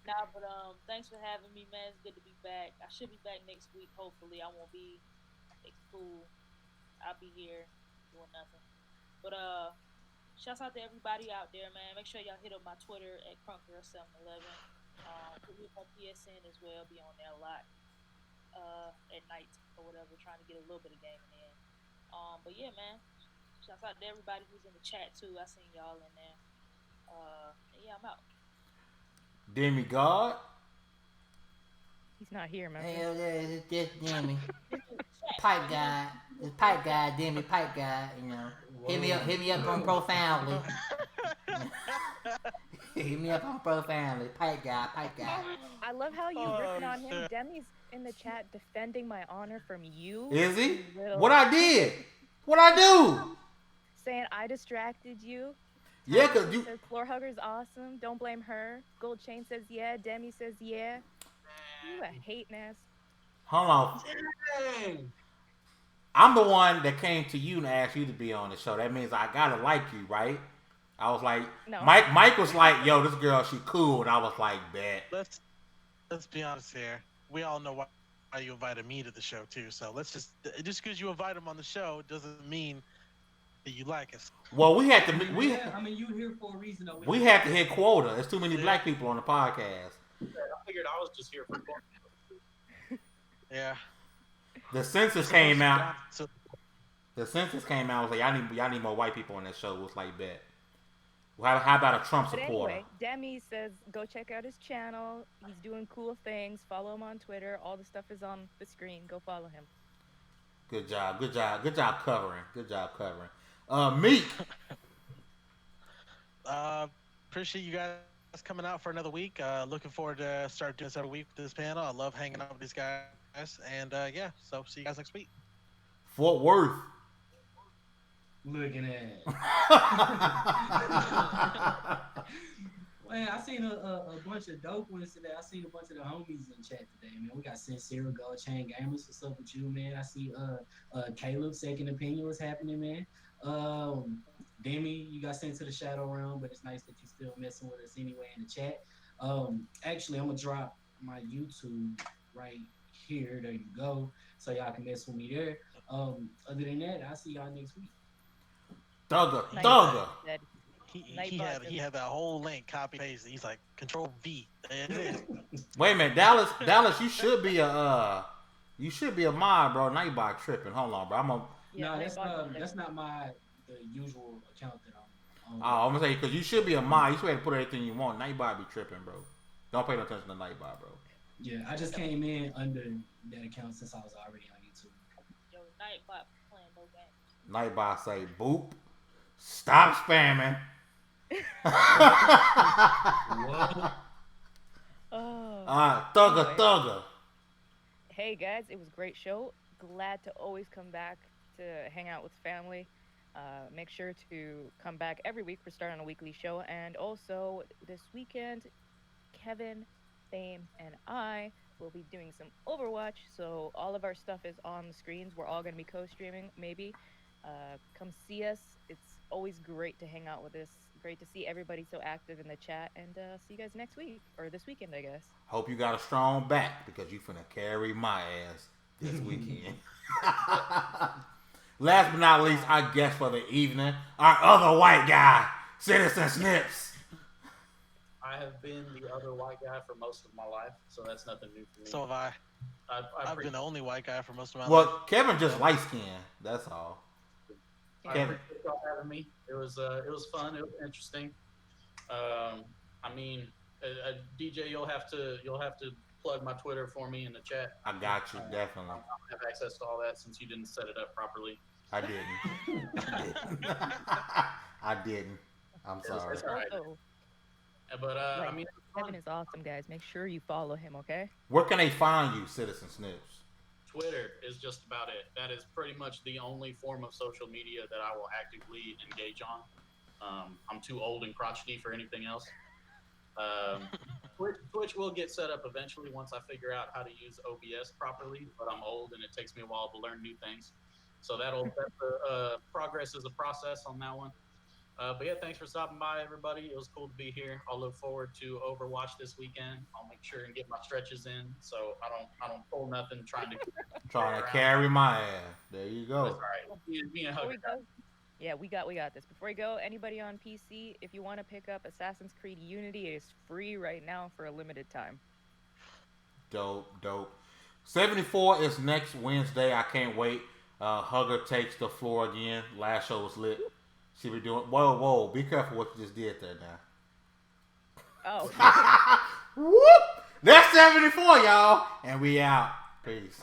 Nah, but thanks for having me, man. It's good to be back. I should be back next week. Hopefully, I won't be at school. I'll be here doing nothing. But shouts out to everybody out there, man. Make sure y'all hit up my Twitter at Crunk Girl 711. Put me on PSN as well. Be on there a lot at night or whatever, trying to get a little bit of gaming in. But yeah, man. Shouts out to everybody who's in the chat too. I seen y'all in there. Yeah, I'm out. Demi God. He's not here, man. Hell yeah, it's just Demi. Pipe guy. It's pipe guy, Demi pipe guy, you know. Hit me up on Profoundly. Hit me up on Profoundly. Pipe guy. I love how you ripping on him. shit. Demi's in the chat defending my honor from you. Is he? you little- What I did? What I do? Saying I distracted you. Yeah, cause He you. says floor hugger's awesome. Don't blame her. Gold Chain says yeah. Demi says yeah. You a hate ass. Hold on. Dang. I'm the one that came to you and asked you to be on the show. That means I gotta like you, right? I was like, No. Mike was like, yo, this girl, she cool. And I was like, bet. Let's be honest here. We all know why you invited me to the show too. So let's just because you invite him on the show doesn't mean that you like us. Well, we had to I mean, you here for a reason. Though. we had to hit quota. There's too many black people on the podcast. I figured I was just here for fun. Yeah. The census came out. So, The census came out. I was like, y'all need more white people on that show. It was like, bet. Well, how about a Trump But supporter? anyway, Demi says go check out his channel. He's doing cool things. Follow him on Twitter. All the stuff is on the screen. Go follow him. Good job covering. Meek. appreciate you guys coming out for another week. Looking forward to start doing this every week with this panel. I love hanging out with these guys. And yeah, so see you guys next week. Fort Worth. Looking at. Man, I seen a bunch of dope ones today. I seen a bunch of the homies in chat today, man. We got Sincere, Gold Chain Gamers. What's up with you, man? I see Caleb, Second Opinion. What's happening, man? Demi, you got sent to the Shadow Realm, but it's nice that you still messing with us anyway in the chat. Actually, I'm gonna drop my YouTube right here. There you go. So y'all can mess with me there. Other than that, I'll see y'all next week. Thugger. He had that whole link copy paste. He's like Control V. There it is. Wait a minute, Dallas, you should be a mod, bro. Nightbot tripping. Hold on, bro. No, that's not the usual account that I'm on. Oh, I'm gonna say because you should be a mod. You should be able to put everything you want. Nightbot be tripping, bro. Don't pay no attention to Nightbot, bro. Yeah, I just came in under that account since I was already on YouTube. Yo, Nightbot playing no games. Nightbot say, boop. Stop spamming. Whoa. Oh. Thugger. Hey guys, it was a great show. Glad to always come back to hang out with family. Make sure to come back every week. We're starting a weekly show. And also this weekend, Kevin, Fame, and I will be doing some Overwatch. So all of our stuff is on the screens. We're all going to be co-streaming, maybe. Come see us. It's always great to hang out with us. Great to see everybody so active in the chat. And see you guys next week. Or this weekend, I guess. Hope you got a strong back because you finna carry my ass this weekend. Last but not least, I guess for the evening, our other white guy, Citizen Snips. I have been the other white guy for most of my life, so that's nothing new for me. So have I. I've been the only white guy for most of my life. Well, Kevin just light skinned. That's all. I appreciate y'all having me. It was fun. It was interesting. I mean, DJ, you'll have to plug my Twitter for me in the chat. I got you, definitely. I don't have access to all that since you didn't set it up properly. I didn't. I didn't. I'm sorry. It's all right. But I mean, Kevin is awesome, guys. Make sure you follow him, okay? Where can they find you, Citizen Snips? Twitter is just about it. That is pretty much the only form of social media that I will actively engage on. I'm too old and crotchety for anything else. Twitch will get set up eventually once I figure out how to use OBS properly, but I'm old and it takes me a while to learn new things. So progress is a process on that one. But yeah, thanks for stopping by, everybody. It was cool to be here. I'll look forward to Overwatch this weekend. I'll make sure and get my stretches in, so I don't pull nothing trying to carry my ass. There you go. That's all right. Me and Hugger. Yeah, we got this. Before we go, anybody on PC, if you want to pick up Assassin's Creed Unity, it is free right now for a limited time. Dope. 74 is next Wednesday. I can't wait. Hugger takes the floor again. Last show was lit. See what we're doing. Whoa. Be careful what you just did there now. Oh. Whoop! That's 74, y'all. And we out. Peace.